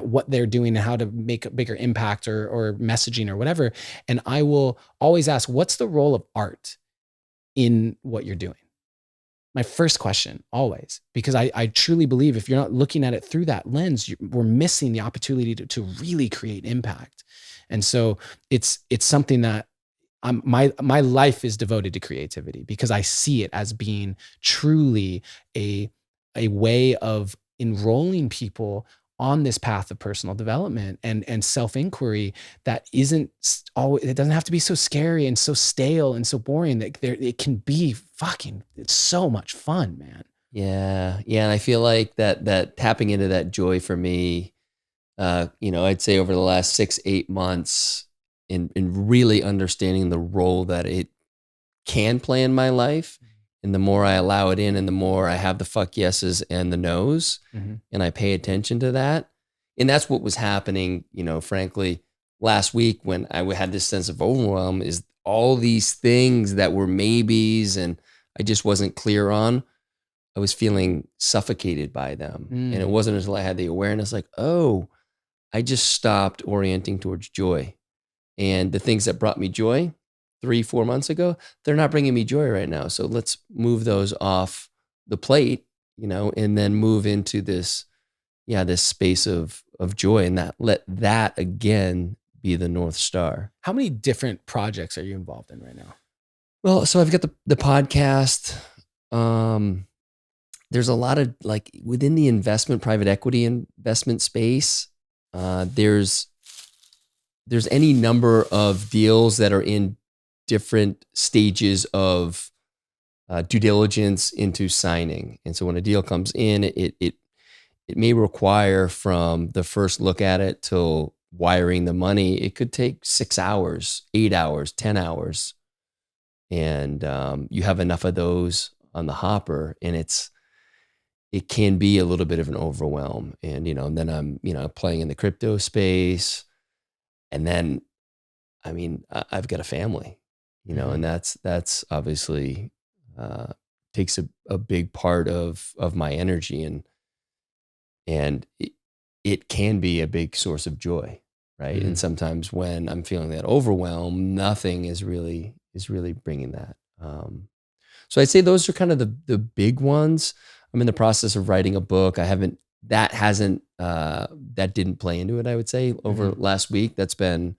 what they're doing and how to make a bigger impact or messaging or whatever. And I will always ask, what's the role of art in what you're doing? My first question, always, because I truly believe if you're not looking at it through that lens, we're missing the opportunity to really create impact. And so it's something that my life is devoted to creativity because I see it as being truly a way of enrolling people on this path of personal development and self-inquiry that isn't always, it doesn't have to be so scary and so stale and so boring. That it can be it's so much fun, man. Yeah. And I feel like that tapping into that joy for me, I'd say over the last 6-8 months in really understanding the role that it can play in my life. And the more I allow it in and the more I have the fuck yeses and the nos, and I pay attention to that. And that's what was happening, frankly, last week when I had this sense of overwhelm, is all these things that were maybes and I just wasn't clear on. I was feeling suffocated by them. And it wasn't until I had the awareness like, oh, I just stopped orienting towards joy. And the things that brought me joy 3-4 months ago, they're not bringing me joy right now. So let's move those off the plate, and then move into this space of joy, and let that again be the North Star. How many different projects are you involved in right now? Well, so I've got the podcast. There's a lot of like within the investment, private equity investment space, there's any number of deals that are in different stages of due diligence into signing. And so when a deal comes in, it may require from the first look at it till wiring the money, it could take 6 hours, 8 hours, 10 hours. And you have enough of those on the hopper, and it can be a little bit of an overwhelm. And, and then I'm, playing in the crypto space. And then, I've got a family, and that's obviously takes a big part of my energy, and it can be a big source of joy, right? Mm-hmm. And sometimes when I'm feeling that overwhelm, nothing is really bringing that. So I'd say those are kind of the big ones. I'm in the process of writing a book. That didn't play into it, I would say, over last week. That's been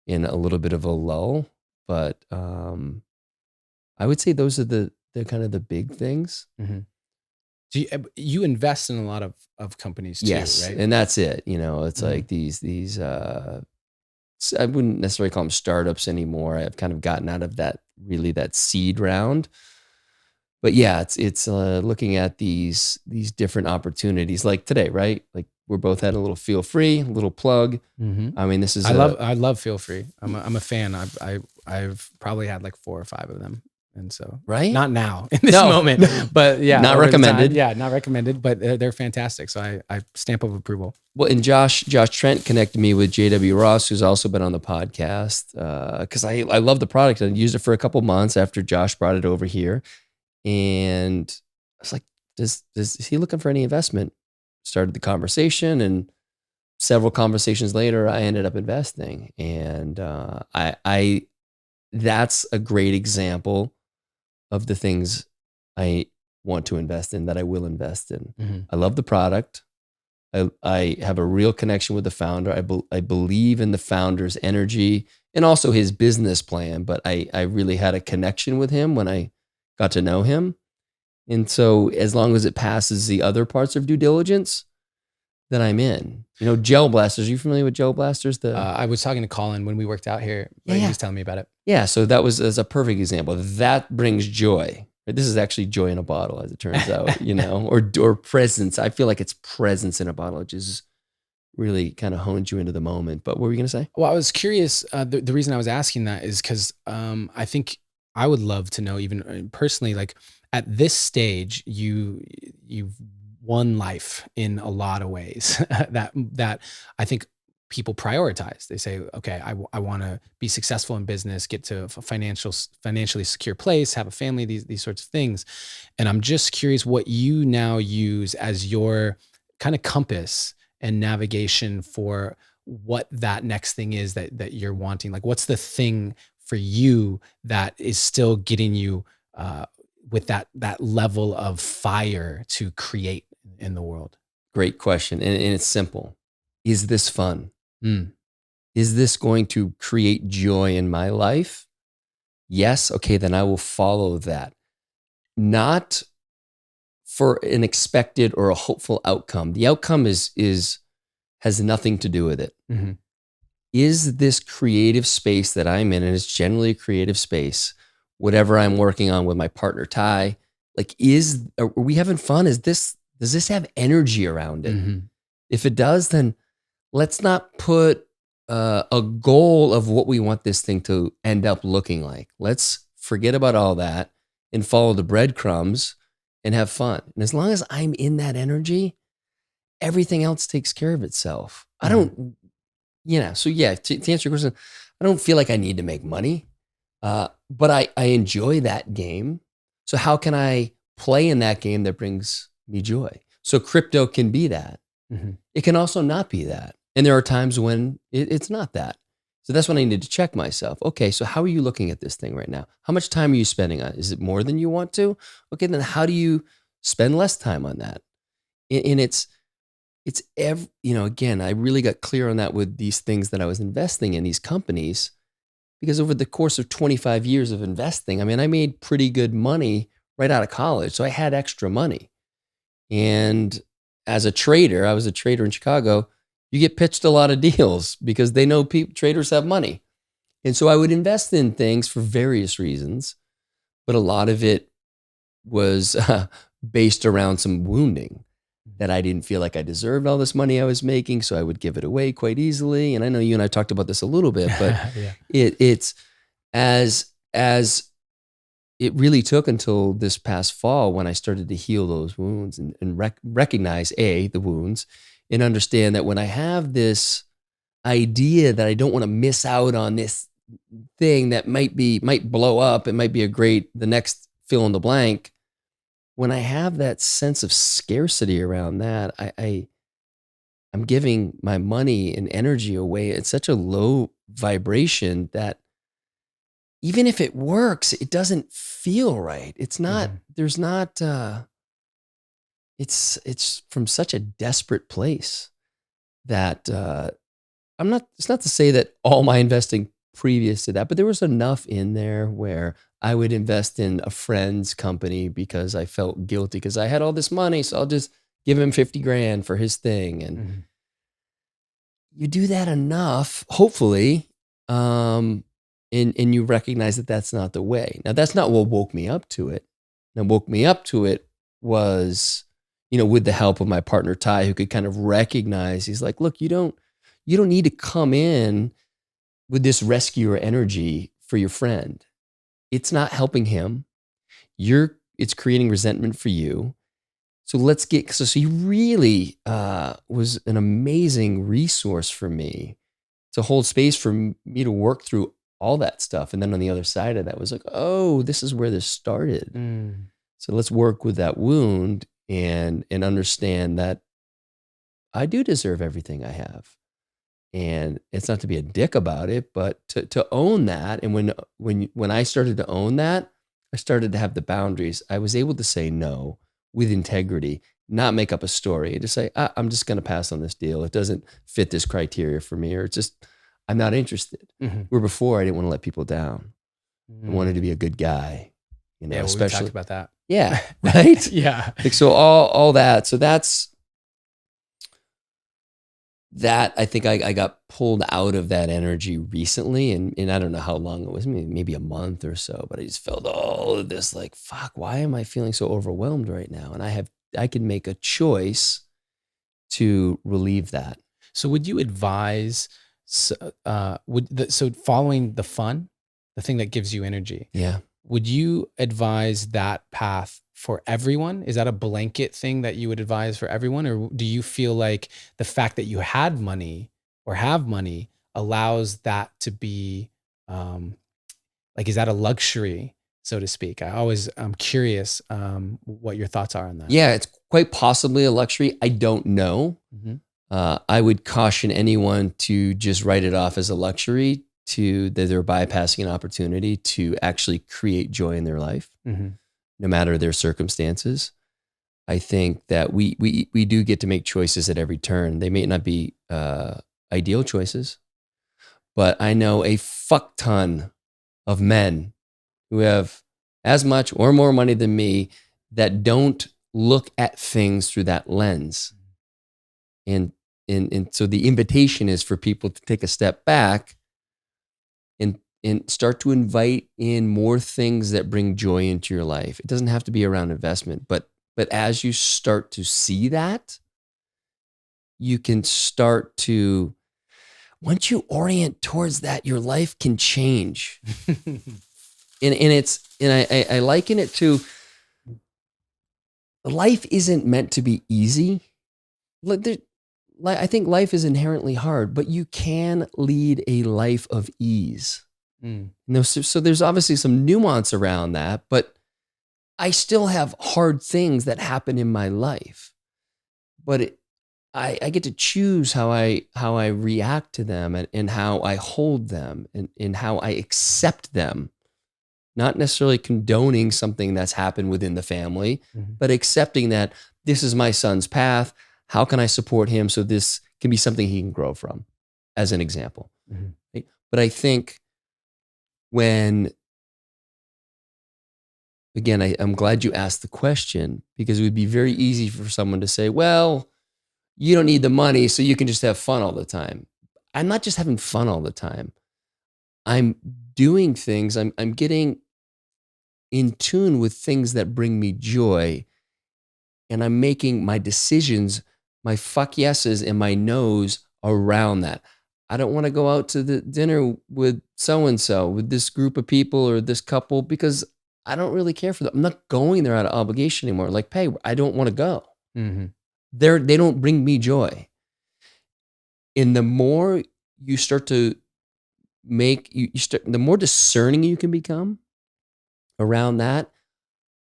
in a little bit of a lull, but I would say those are the kind of the big things. Mm-hmm. So you invest in a lot of companies too, yes, right? And that's it. It's like these I wouldn't necessarily call them startups anymore. I've kind of gotten out of that seed round. But yeah, it's looking at these different opportunities like today, right? Like we're both had a little feel free, a little plug. This is I love feel free. I'm a fan. I've probably had like 4 or 5 of them. And so, right? Not now in this moment, but yeah, not recommended. Yeah, not recommended, but they're fantastic. So I stamp of approval. Well, and Josh Trent connected me with JW Ross, who's also been on the podcast, because I love the product. I used it for a couple months after Josh brought it over here. And I was like, is he looking for any investment? Started the conversation, and several conversations later, I ended up investing. And that's a great example of the things I want to invest in, that I will invest in. Mm-hmm. I love the product. I have a real connection with the founder. I believe in the founder's energy and also his business plan, but I really had a connection with him when I got to know him. And so as long as it passes the other parts of due diligence, then I'm in. Gel blasters. Are you familiar with gel blasters? I was talking to Colin when we worked out here. But he was telling me about it. Yeah. So that was as a perfect example. That brings joy. This is actually joy in a bottle, as it turns out, or presence. I feel like it's presence in a bottle, which is really kind of hones you into the moment. But what were you going to say? Well, I was curious. The reason I was asking that is because I think I would love to know, even personally, like at this stage, you've won life in a lot of ways that I think people prioritize. They say, okay, I want to be successful in business, get to a financially secure place, have a family, these sorts of things. And I'm just curious what you now use as your kind of compass and navigation for what that next thing is that you're wanting. Like, what's the thing for you that is still getting you with that level of fire to create in the world? Great question. And it's simple. Is this fun? Is this going to create joy in my life? Yes. Okay, then I will follow that. Not for an expected or a hopeful outcome. The outcome has nothing to do with it. Mm-hmm. Is this creative space that I'm in, and it's generally a creative space, whatever I'm working on with my partner Ty, like are we having fun? Does this have energy around it? Mm-hmm. If it does, then let's not put a goal of what we want this thing to end up looking like. Let's forget about all that and follow the breadcrumbs and have fun. And as long as I'm in that energy, everything else takes care of itself. I don't, so yeah, to answer your question, I don't feel like I need to make money, but I enjoy that game. So how can I play in that game that brings me joy? So crypto can be that. Mm-hmm. It can also not be that. And there are times when it's not that. So that's when I need to check myself. Okay, so how are you looking at this thing right now? How much time are you spending on it? Is it more than you want to? Okay, then how do you spend less time on that? And again, I really got clear on that with these things that I was investing in, these companies, because over the course of 25 years of investing, I made pretty good money right out of college. So I had extra money. And as a trader, I was a trader in Chicago, you get pitched a lot of deals because they know traders have money. And so I would invest in things for various reasons, but a lot of it was based around some wounding that I didn't feel like I deserved all this money I was making, so I would give it away quite easily. And I know you and I talked about this a little bit, but Yeah. it's as it really took until this past fall when I started to heal those wounds and recognize the wounds and understand that when I have this idea that I don't want to miss out on this thing that might blow up, it might be the next fill in the blank. When I have that sense of scarcity around that, I'm giving my money and energy away at such a low vibration that even if it works, it doesn't feel right. It's not, there's not, it's from such a desperate place that it's not to say that all my investing previous to that, but there was enough in there where I would invest in a friend's company because I felt guilty because I had all this money. So I'll just give him 50 grand for his thing. And you do that enough, hopefully, and you recognize that that's not the way. Now, that's not what woke me up to it. Now, woke me up to it was, with the help of my partner, Ty, who could kind of recognize, he's like, look, you don't need to come in with this rescuer energy for your friend. It's not helping him. It's creating resentment for you. So so he really was an amazing resource for me to hold space for me to work through all that stuff. And then on the other side of that was like, oh, this is where this started. So let's work with that wound and understand that I do deserve everything I have. And it's not to be a dick about it, but to own that. And when I started to own that, I started to have the boundaries. I was able to say no with integrity, not make up a story, to say, I'm just going to pass on this deal. It doesn't fit this criteria for me, or it's just, I'm not interested. Where before I didn't want to let people down. I wanted to be a good guy, Yeah, well, especially we talked about that. Yeah, right? Yeah. Like, so all that. So that's that. I think I got pulled out of that energy recently, and I don't know how long it was, maybe a month or so, but I just felt all of this like, fuck, why am I feeling so overwhelmed right now? And I can make a choice to relieve that. So would you advise, so following the fun, the thing that gives you energy, Yeah. would you advise that path for everyone? Is that a blanket thing that you would advise for everyone? Or do you feel like the fact that you had money or have money allows that to be, is that a luxury, so to speak? I'm curious what your thoughts are on that. Yeah, it's quite possibly a luxury. I don't know. I would caution anyone to just write it off as a luxury, that they're bypassing an opportunity to actually create joy in their life, no matter their circumstances. I think that we do get to make choices at every turn. They may not be ideal choices, but I know a fuck ton of men who have as much or more money than me that don't look at things through that lens. And so the invitation is for people to take a step back and start to invite in more things that bring joy into your life. It doesn't have to be around investment, but as you start to see that, you can start to, once you orient towards that, your life can change. I liken it to, life isn't meant to be easy. I think life is inherently hard, but you can lead a life of ease. So there's obviously some nuance around that, but I still have hard things that happen in my life. But I get to choose how I react to them and how I hold them and how I accept them. Not necessarily condoning something that's happened within the family, but accepting that this is my son's path. How can I support him so this can be something he can grow from, as an example. Right? But I think when again, I'm glad you asked the question, because it would be very easy for someone to say, well, you don't need the money, so you can just have fun all the time. I'm not just having fun all the time. I'm doing things, I'm getting in tune with things that bring me joy. And I'm making my decisions, my fuck yeses and my no's around that. I don't want to go out to the dinner with so-and-so, with this group of people or this couple, because I don't really care for them. I'm not going there out of obligation anymore. Like, hey, I don't want to go. Mm-hmm. They don't bring me joy. And the more you start to the more discerning you can become around that,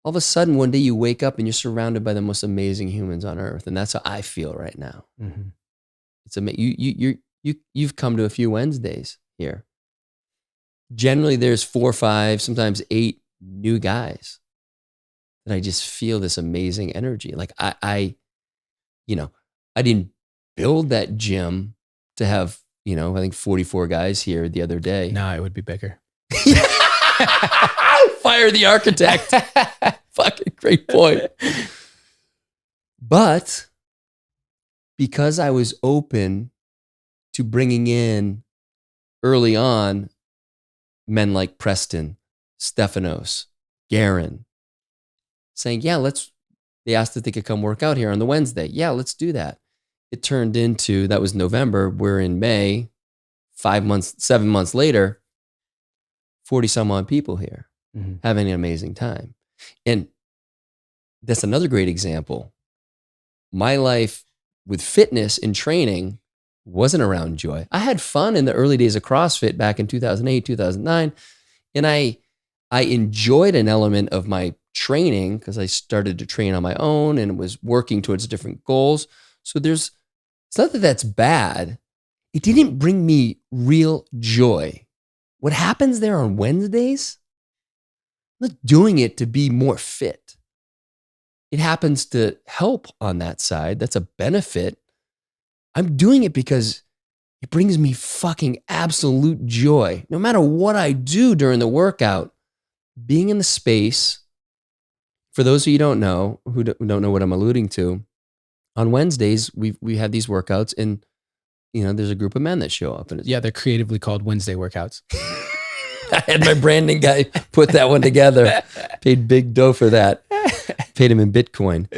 all of a sudden, one day you wake up and you're surrounded by the most amazing humans on earth, and that's how I feel right now. Mm-hmm. It's amazing. You've come to a few Wednesdays here. Generally, there's 4 or 5, sometimes 8 new guys that I just feel this amazing energy. Like I didn't build that gym to have, I think 44 guys here the other day. No, it would be bigger. Fire the architect. Fucking great point. But because I was open to bringing in early on men like Preston, Stephanos, Garen, saying, yeah, they asked if they could come work out here on the Wednesday. Yeah, let's do that. It turned into, that was November. We're in May, 7 months later, 40 some odd people here. Mm-hmm. Having an amazing time. And that's another great example. My life with fitness and training wasn't around joy. I had fun in the early days of CrossFit back in 2008, 2009. And I enjoyed an element of my training because I started to train on my own and was working towards different goals. So it's not that that's bad. It didn't bring me real joy. What happens there on Wednesdays, I'm not doing it to be more fit. It happens to help on that side. That's a benefit. I'm doing it because it brings me fucking absolute joy. No matter what I do during the workout, being in the space, for those of you who don't know what I'm alluding to, on Wednesdays, we have these workouts and, there's a group of men that show up. And they're creatively called Wednesday workouts. I had my branding guy put that one together. Paid big dough for that. Paid him in Bitcoin.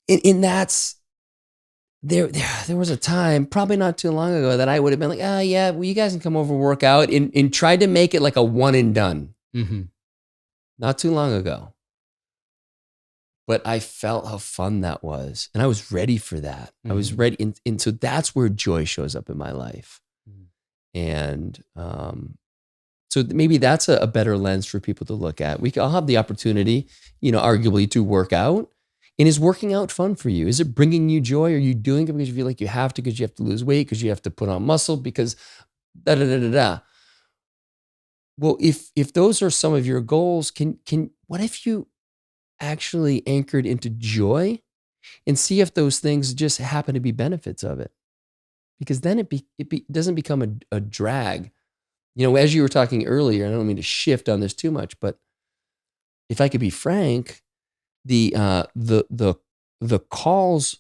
And that's, there was a time, probably not too long ago, that I would have been like, yeah, well, you guys can come over and work out, and tried to make it like a one and done. Mm-hmm. Not too long ago. But I felt how fun that was. And I was ready for that. Mm-hmm. I was ready. And so that's where joy shows up in my life. Mm-hmm. And so maybe that's a better lens for people to look at. I'll have the opportunity, arguably, to work out. And is working out fun for you? Is it bringing you joy? Are you doing it because you feel like you have to, because you have to lose weight, because you have to put on muscle, because da-da-da-da-da? Well, if those are some of your goals, what if you actually anchored into joy and see if those things just happen to be benefits of it? Because then it doesn't become a drag. As you were talking earlier, I don't mean to shift on this too much, but if I could be frank, the calls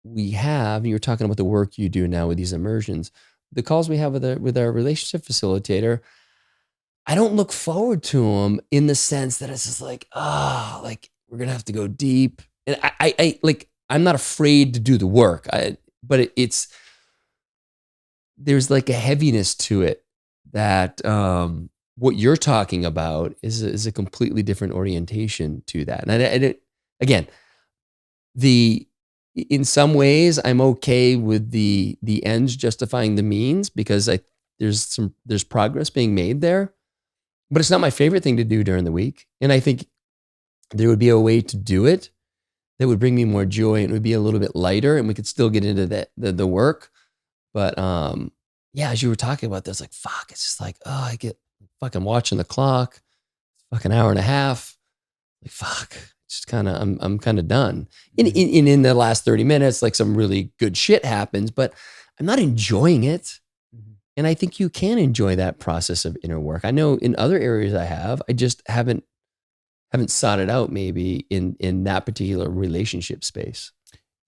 we have, and you're talking about the work you do now with these immersions, the calls we have with our relationship facilitator, I don't look forward to them in the sense that it's just like, like we're gonna have to go deep, and I'm not afraid to do the work, but there's like a heaviness to it that what you're talking about is a completely different orientation to that. And again, in some ways, I'm okay with the ends justifying the means, because there's progress being made there, but it's not my favorite thing to do during the week. And I think there would be a way to do it that would bring me more joy, and it would be a little bit lighter, and we could still get into the work. But yeah, as you were talking about this, like, fuck, it's just like, I get fucking watching the clock, fucking hour and a half. Like, fuck, just kind of, I'm kind of done. In the last 30 minutes, like some really good shit happens, but I'm not enjoying it. Mm-hmm. And I think you can enjoy that process of inner work. I know in other areas I just haven't haven't sought it out maybe in that particular relationship space.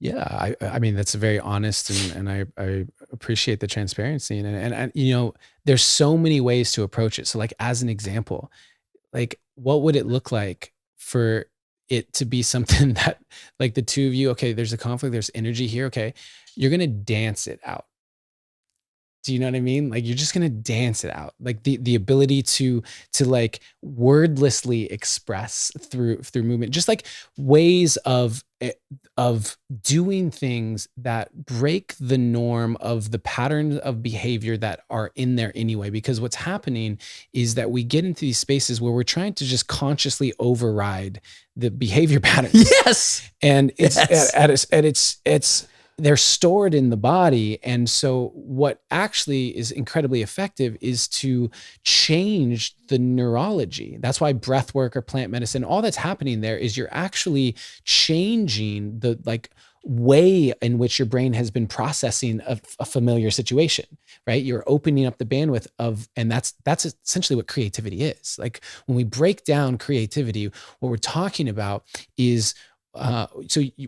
Yeah, I mean that's very honest, and I appreciate the transparency, and you know, there's so many ways to approach it. So like as an example, like what would it look like for it to be something that like the two of you, okay, there's a conflict, there's energy here, okay, you're gonna dance it out. Do you know what I mean? Like you're just gonna dance it out. Like the ability to like wordlessly express through movement, just like ways of doing things that break the norm of the patterns of behavior that are in there anyway. Because what's happening is that we get into these spaces where we're trying to just consciously override the behavior patterns. Yes. And it's Yes. it's they're stored in the body. And so what actually is incredibly effective is to change the neurology. That's why breath work or plant medicine, all that's happening there is you're actually changing the like way in which your brain has been processing a familiar situation, right? You're opening up the bandwidth of, and that's essentially what creativity is. Like when we break down creativity, what we're talking about is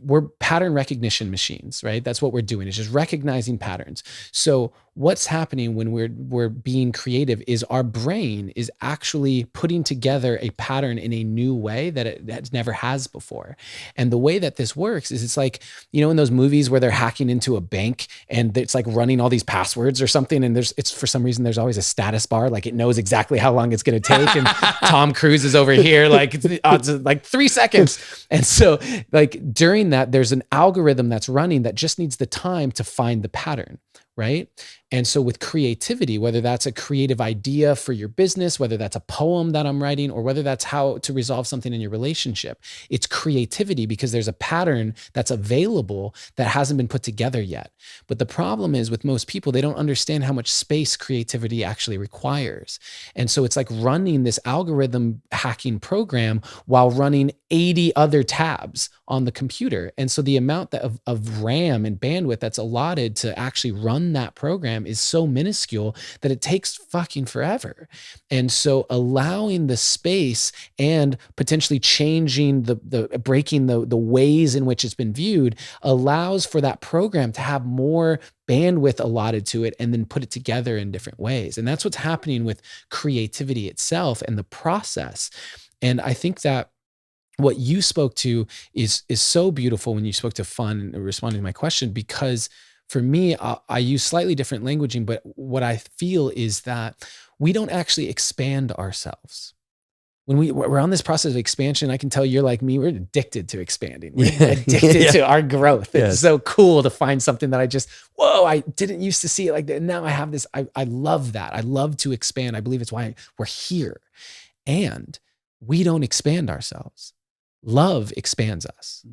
we're pattern recognition machines, right? That's what we're doing, is just recognizing patterns. So what's happening when we're being creative is our brain is actually putting together a pattern in a new way that it never has before. And the way that this works is it's like, you know, in those movies where they're hacking into a bank and it's like running all these passwords or something, and it's for some reason there's always a status bar, like it knows exactly how long it's going to take, and Tom Cruise is over here like it's like 3 seconds. And so like during that, there's an algorithm that's running that just needs the time to find the pattern, right? And so with creativity, whether that's a creative idea for your business, whether that's a poem that I'm writing, or whether that's how to resolve something in your relationship, it's creativity because there's a pattern that's available that hasn't been put together yet. But the problem is with most people, they don't understand how much space creativity actually requires. And so it's like running this algorithm hacking program while running 80 other tabs on the computer. And so the amount of RAM and bandwidth that's allotted to actually run that program is so minuscule that it takes fucking forever. And so allowing the space and potentially changing the breaking the ways in which it's been viewed allows for that program to have more bandwidth allotted to it and then put it together in different ways. And that's what's happening with creativity itself and the process. And I think that what you spoke to is so beautiful when you spoke to fun and responding to my question, because for me, I use slightly different languaging, but what I feel is that we don't actually expand ourselves. When we're on this process of expansion, I can tell you're like me, we're addicted to expanding. We're addicted to our growth. It's so cool to find something that I didn't used to see it like that. And now I have this, I love that. I love to expand. I believe it's why we're here. And we don't expand ourselves. Love expands us.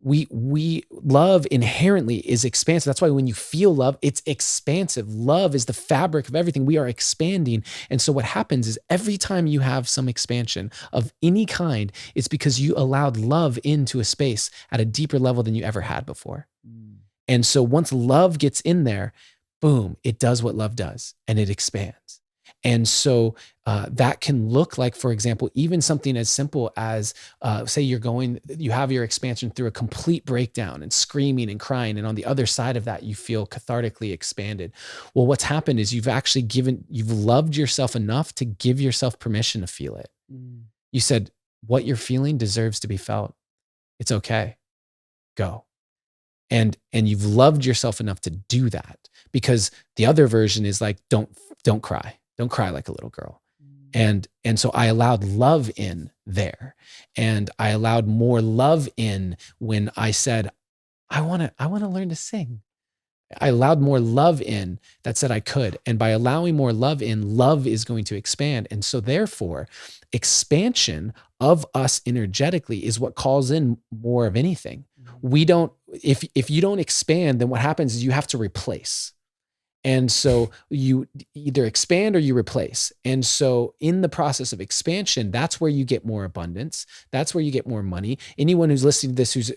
We love inherently is expansive. That's why when you feel love, it's expansive. Love is the fabric of everything. We are expanding. And so what happens is every time you have some expansion of any kind, it's because you allowed love into a space at a deeper level than you ever had before. And so once love gets in there, boom, it does what love does, and it expands. And so that can look like, for example, even something as simple as, say you have your expansion through a complete breakdown and screaming and crying. And on the other side of that, you feel cathartically expanded. Well, what's happened is you've loved yourself enough to give yourself permission to feel it. You said, what you're feeling deserves to be felt. It's okay. Go. And you've loved yourself enough to do that, because the other version is like, don't cry. Don't cry like a little girl. And so I allowed love in there, and I allowed more love in when I said, I want to learn to sing. I allowed more love in that said I could. And by allowing more love in, love is going to expand. And so therefore, expansion of us energetically is what calls in more of anything. We don't, if you don't expand, then what happens is you have to replace. And so you either expand or you replace. And so in the process of expansion, that's where you get more abundance. That's where you get more money. Anyone who's listening to this, who's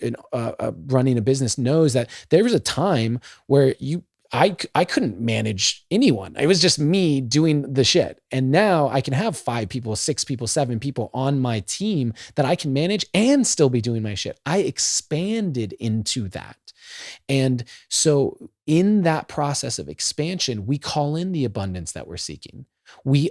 running a business, knows that there was a time where I couldn't manage anyone. It was just me doing the shit. And now I can have 5 people, 6 people, 7 people on my team that I can manage and still be doing my shit. I expanded into that. And so in that process of expansion, we call in the abundance that we're seeking. We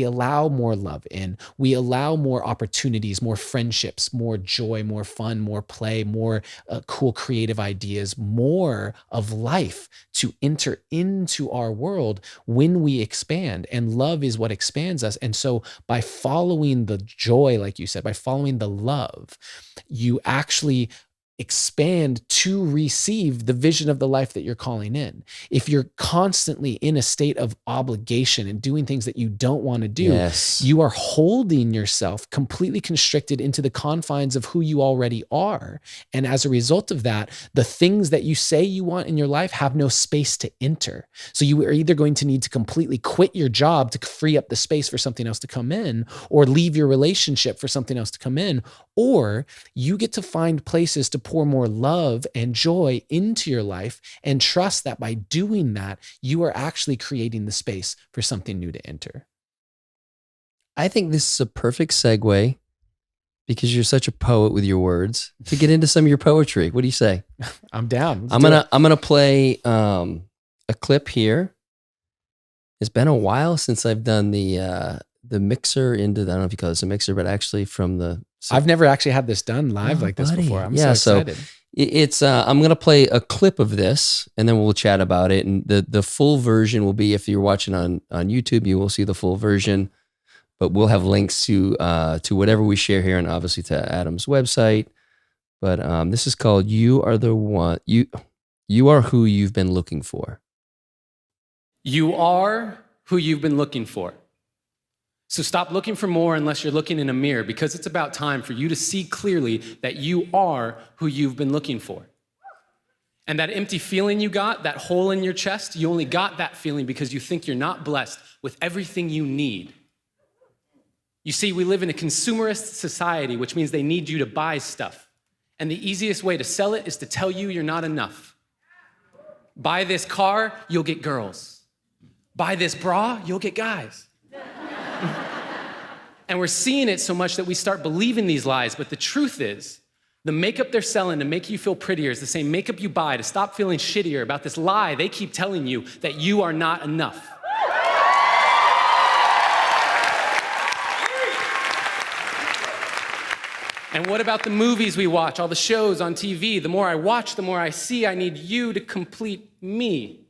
allow more love in, we allow more opportunities, more friendships, more joy, more fun, more play, more cool creative ideas, more of life to enter into our world when we expand. And love is what expands us. And so by following the joy, like you said, by following the love, you actually expand to receive the vision of the life that you're calling in. If you're constantly in a state of obligation and doing things that you don't want to do, Yes. you are holding yourself completely constricted into the confines of who you already are. And as a result of that, the things that you say you want in your life have no space to enter. So you are either going to need to completely quit your job to free up the space for something else to come in, or leave your relationship for something else to come in, or you get to find places to pour more love and joy into your life and trust that by doing that, you are actually creating the space for something new to enter. I think this is a perfect segue, because you're such a poet with your words, to get into some of your poetry. What do you say? I'm down. I'm gonna play a clip here. It's been a while since I've done the mixer into the, I don't know if you call this a mixer, but actually from the. I've never actually had this done live like this before. I'm so excited. It's I'm gonna play a clip of this, and then we'll chat about it. And the full version will be, if you're watching on YouTube, you will see the full version. But we'll have links to whatever we share here, and obviously to Adam's website. But this is called "You Are the One." You are who you've been looking for. You are who you've been looking for. So stop looking for more unless you're looking in a mirror, because it's about time for you to see clearly that you are who you've been looking for. And that empty feeling you got, that hole in your chest, you only got that feeling because you think you're not blessed with everything you need. You see, we live in a consumerist society, which means they need you to buy stuff. And the easiest way to sell it is to tell you you're not enough. Buy this car, you'll get girls. Buy this bra, you'll get guys. And we're seeing it so much that we start believing these lies. But the truth is, the makeup they're selling to make you feel prettier is the same makeup you buy to stop feeling shittier about this lie they keep telling you that you are not enough. And what about the movies we watch, all the shows on TV? The more I watch, the more I see I need you to complete me.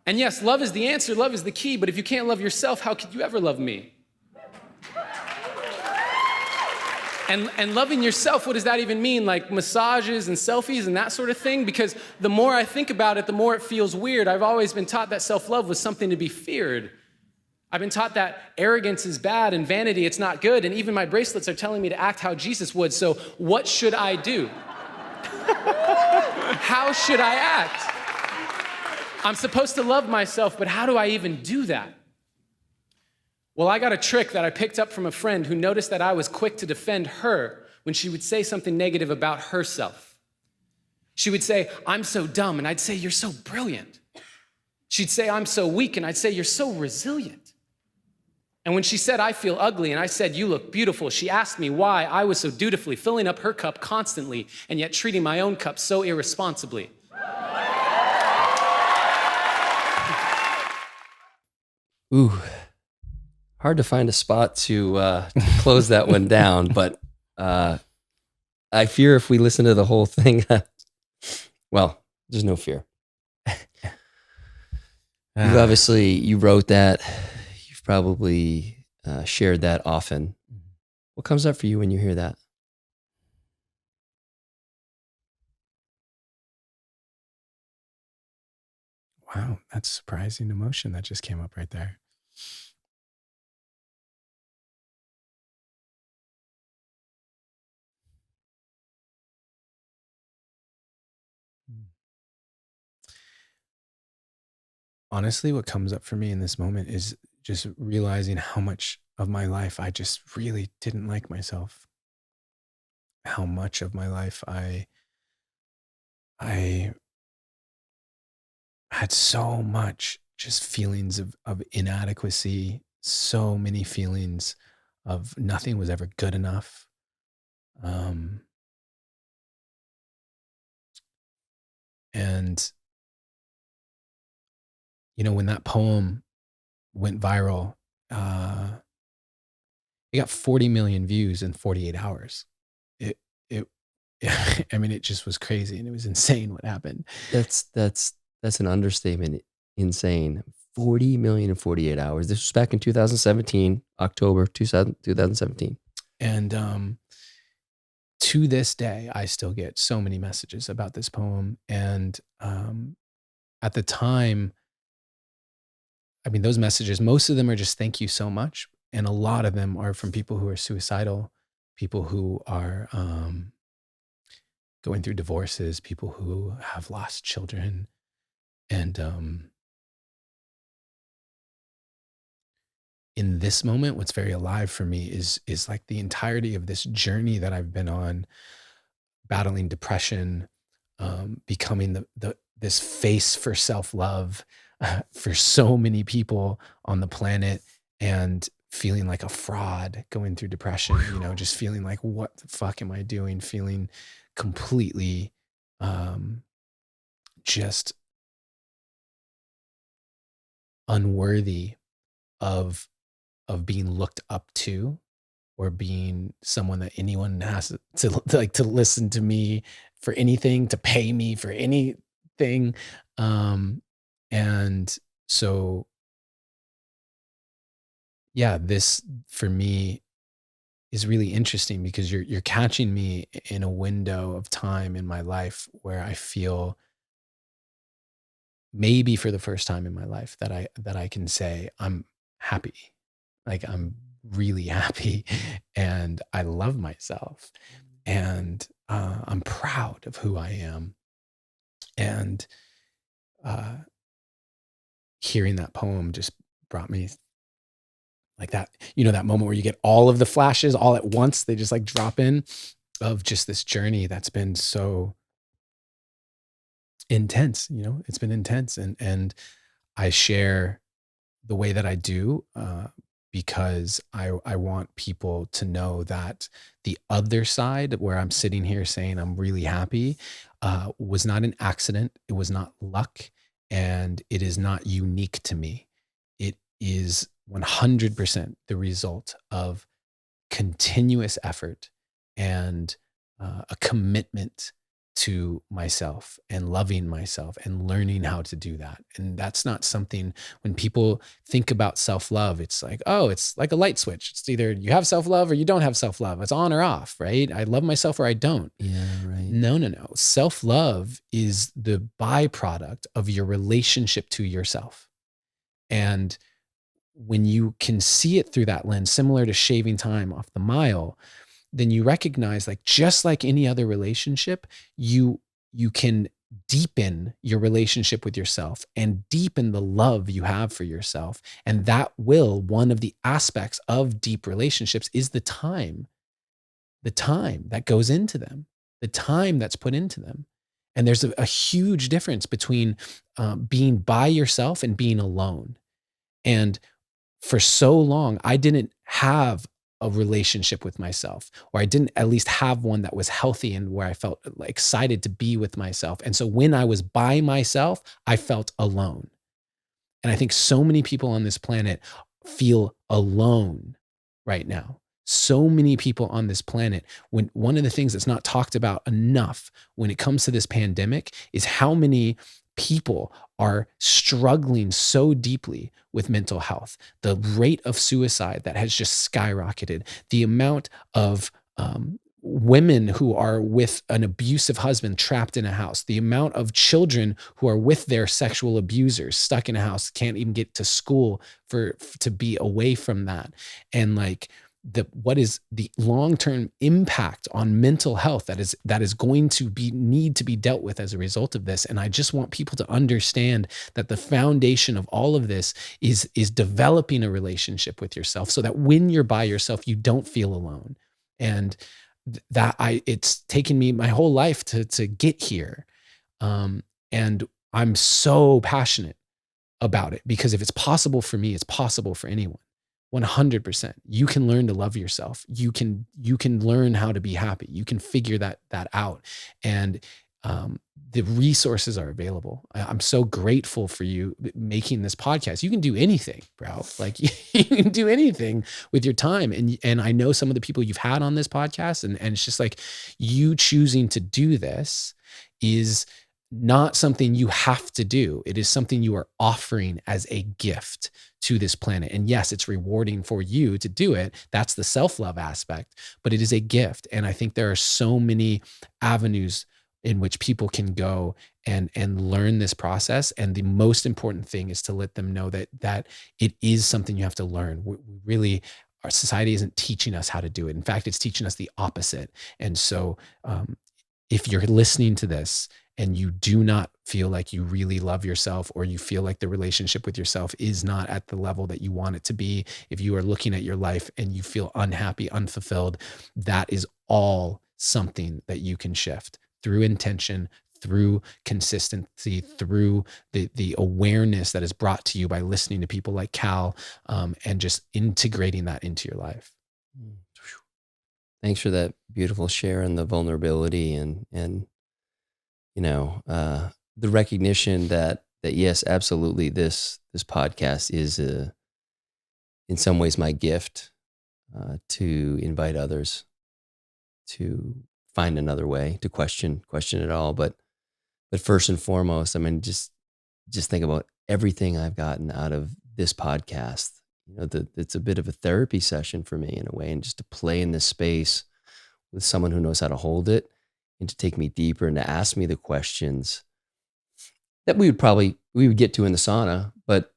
And yes, love is the answer, love is the key, but if you can't love yourself, how could you ever love me? And loving yourself, what does that even mean? Like massages and selfies and that sort of thing? Because the more I think about it, the more it feels weird. I've always been taught that self-love was something to be feared. I've been taught that arrogance is bad and vanity, it's not good. And even my bracelets are telling me to act how Jesus would. So what should I do? How should I act? I'm supposed to love myself, but how do I even do that? Well, I got a trick that I picked up from a friend who noticed that I was quick to defend her when she would say something negative about herself. She would say, "I'm so dumb," and I'd say, "You're so brilliant." She'd say, "I'm so weak," and I'd say, "You're so resilient." And when she said, "I feel ugly," and I said, "You look beautiful," she asked me why I was so dutifully filling up her cup constantly and yet treating my own cup so irresponsibly. Ooh, hard to find a spot to close that one down, but I fear if we listen to the whole thing, well, there's no fear. You wrote that. You've probably shared that often. What comes up for you when you hear that? Wow, that's surprising emotion that just came up right there. Honestly, what comes up for me in this moment is just realizing how much of my life I just really didn't like myself. How much of my life I I had so much just feelings of inadequacy, so many feelings of nothing was ever good enough. Um, and, when that poem went viral, uh, it got 40 million views in 48 hours. It, it, I mean, it just was crazy and it was insane what happened. That's an understatement. Insane. 40 million in 48 hours. This was back in 2017, October 2017. And to this day, I still get so many messages about this poem. And at the time, I mean, those messages, most of them are just thank you so much. And a lot of them are from people who are suicidal, people who are going through divorces, people who have lost children. And in this moment, what's very alive for me is like the entirety of this journey that I've been on, battling depression, becoming the this face for self love for so many people on the planet, and feeling like a fraud going through depression. Just feeling like what the fuck am I doing? Feeling completely um, just unworthy of being looked up to, or being someone that anyone has to listen to me for anything, to pay me for anything. And so, yeah, this for me is really interesting because you're catching me in a window of time in my life where I feel, maybe for the first time in my life, that I can say I'm happy. Like, I'm really happy and I love myself, and I'm proud of who I am. And uh, hearing that poem just brought me like that, that moment where you get all of the flashes all at once. They just like drop in, of just this journey that's been so intense. It's been intense. And I share the way that I do, because I want people to know that the other side, where I'm sitting here saying I'm really happy, was not an accident. It was not luck, and it is not unique to me. It is 100% the result of continuous effort and a commitment to myself and loving myself and learning how to do that. And that's not something, when people think about self love, it's like, oh, it's like a light switch. It's either you have self love or you don't have self love. It's on or off, right? I love myself or I don't. Yeah, right. No, no, no. Self love is the byproduct of your relationship to yourself. And when you can see it through that lens, similar to shaving time off the mile, then you recognize, like, just like any other relationship, you can deepen your relationship with yourself and deepen the love you have for yourself. And that will, one of the aspects of deep relationships is the time that goes into them, the time that's put into them. And there's a huge difference between being by yourself and being alone. And for so long, I didn't have a relationship with myself, or I didn't at least have one that was healthy and where I felt like excited to be with myself. And so when I was by myself, I felt alone. And I think so many people on this planet feel alone right now. So many people on this planet, when one of the things that's not talked about enough when it comes to this pandemic is how many people are struggling so deeply with mental health. The rate of suicide that has just skyrocketed, the amount of women who are with an abusive husband trapped in a house, the amount of children who are with their sexual abusers stuck in a house, can't even get to school to be away from that. And like, what is the long-term impact on mental health that is going to need to be dealt with as a result of this. And I just want people to understand that the foundation of all of this is developing a relationship with yourself, so that when you're by yourself, you don't feel alone. And it's taken me my whole life to get here. And I'm so passionate about it because if it's possible for me, it's possible for anyone. 100%. You can learn to love yourself. You can learn how to be happy. You can figure that out. And the resources are available. I'm so grateful for you making this podcast. You can do anything, bro. Like you can do anything with your time. And I know some of the people you've had on this podcast, and it's just like you choosing to do this is not something you have to do. It is something you are offering as a gift to this planet. And yes, it's rewarding for you to do it. That's the self-love aspect, but it is a gift. And I think there are so many avenues in which people can go and learn this process. And the most important thing is to let them know that it is something you have to learn. We really, our society isn't teaching us how to do it. In fact, it's teaching us the opposite. And so if you're listening to this and you do not feel like you really love yourself, or you feel like the relationship with yourself is not at the level that you want it to be, if you are looking at your life and you feel unhappy, unfulfilled, that is all something that you can shift through intention, through consistency, through the awareness that is brought to you by listening to people like Cal, and just integrating that into your life. Thanks for that beautiful share and the vulnerability and you know, the recognition that yes, absolutely, this podcast is in some ways my gift to invite others to find another way to question it all. But first and foremost, I mean, just think about everything I've gotten out of this podcast. You know, it's a bit of a therapy session for me in a way, and just to play in this space with someone who knows how to hold it and to take me deeper and to ask me the questions that we would get to in the sauna, but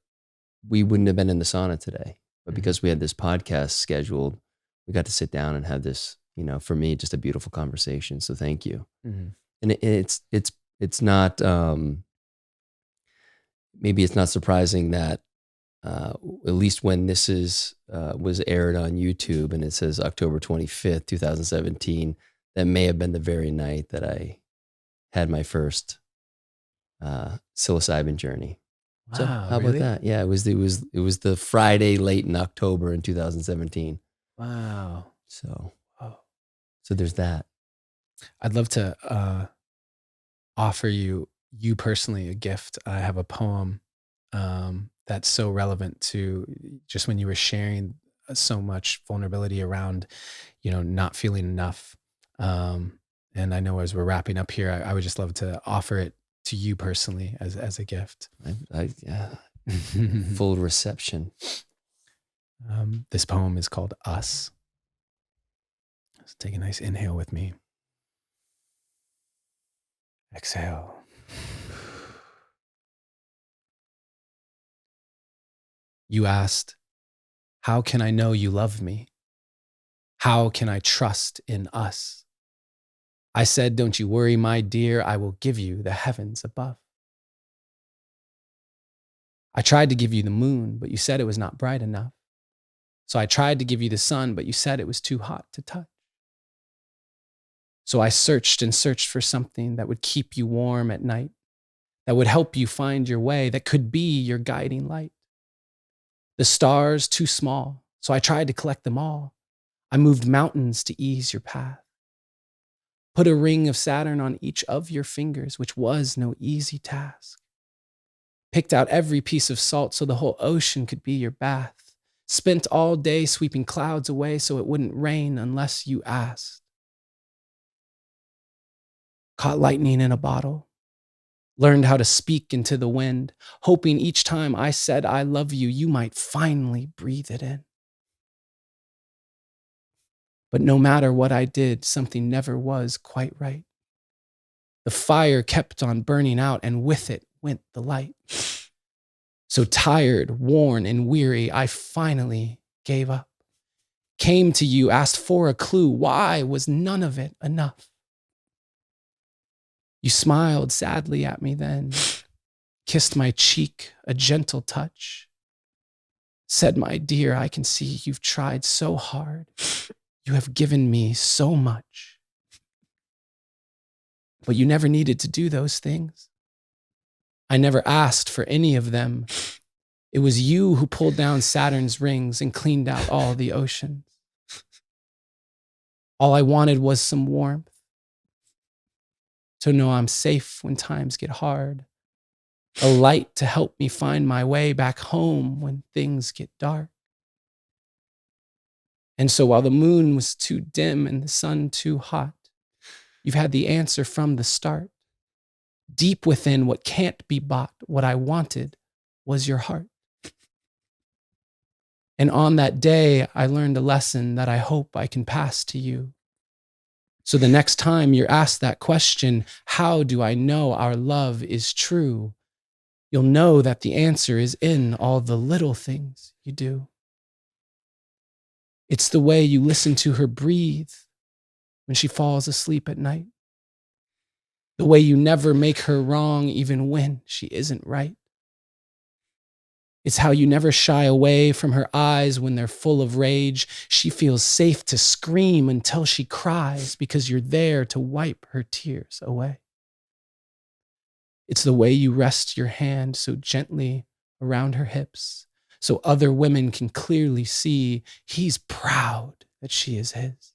we wouldn't have been in the sauna today. But because we had this podcast scheduled, we got to sit down and have this, you know, for me, just a beautiful conversation. So thank you. Mm-hmm. And it's not, maybe it's not surprising that at least when this was aired on YouTube and it says October 25th, 2017, that may have been the very night that I had my first psilocybin journey. Wow, so how about that? Yeah, it was the Friday late in October in 2017. Wow. So there's that. I'd love to offer you personally a gift. I have a poem that's so relevant to just when you were sharing so much vulnerability around, you know, not feeling enough. And I know as we're wrapping up here, I would just love to offer it to you personally as a gift. Yeah. Full reception. This poem is called Us. Let's take a nice inhale with me. Exhale. You asked, how can I know you love me? How can I trust in us? I said, don't you worry, my dear, I will give you the heavens above. I tried to give you the moon, but you said it was not bright enough. So I tried to give you the sun, but you said it was too hot to touch. So I searched and searched for something that would keep you warm at night, that would help you find your way, that could be your guiding light. The stars too small, so I tried to collect them all. I moved mountains to ease your path. Put a ring of Saturn on each of your fingers, which was no easy task. Picked out every piece of salt so the whole ocean could be your bath. Spent all day sweeping clouds away so it wouldn't rain unless you asked. Caught lightning in a bottle. Learned how to speak into the wind, hoping each time I said I love you, you might finally breathe it in. But no matter what I did, something never was quite right. The fire kept on burning out, and with it went the light. So tired, worn, and weary, I finally gave up. Came to you, asked for a clue. Why was none of it enough? You smiled sadly at me then, kissed my cheek, a gentle touch. Said, my dear, I can see you've tried so hard. You have given me so much. But you never needed to do those things. I never asked for any of them. It was you who pulled down Saturn's rings and cleaned out all the oceans. All I wanted was some warmth, to know I'm safe when times get hard, a light to help me find my way back home when things get dark. And so while the moon was too dim and the sun too hot, you've had the answer from the start. Deep within what can't be bought, what I wanted was your heart. And on that day, I learned a lesson that I hope I can pass to you. So the next time you're asked that question, how do I know our love is true? You'll know that the answer is in all the little things you do. It's the way you listen to her breathe when she falls asleep at night. The way you never make her wrong even when she isn't right. It's how you never shy away from her eyes when they're full of rage. She feels safe to scream until she cries because you're there to wipe her tears away. It's the way you rest your hand so gently around her hips so other women can clearly see he's proud that she is his.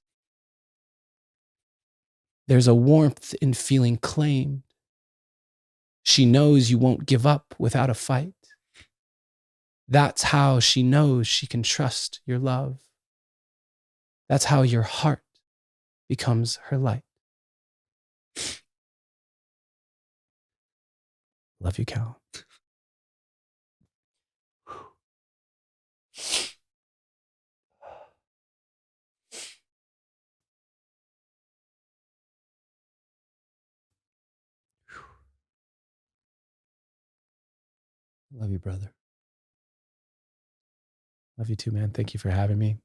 There's a warmth in feeling claimed. She knows you won't give up without a fight. That's how she knows she can trust your love. That's how your heart becomes her light. Love you, Cal. Love you, brother. Love you too, man. Thank you for having me.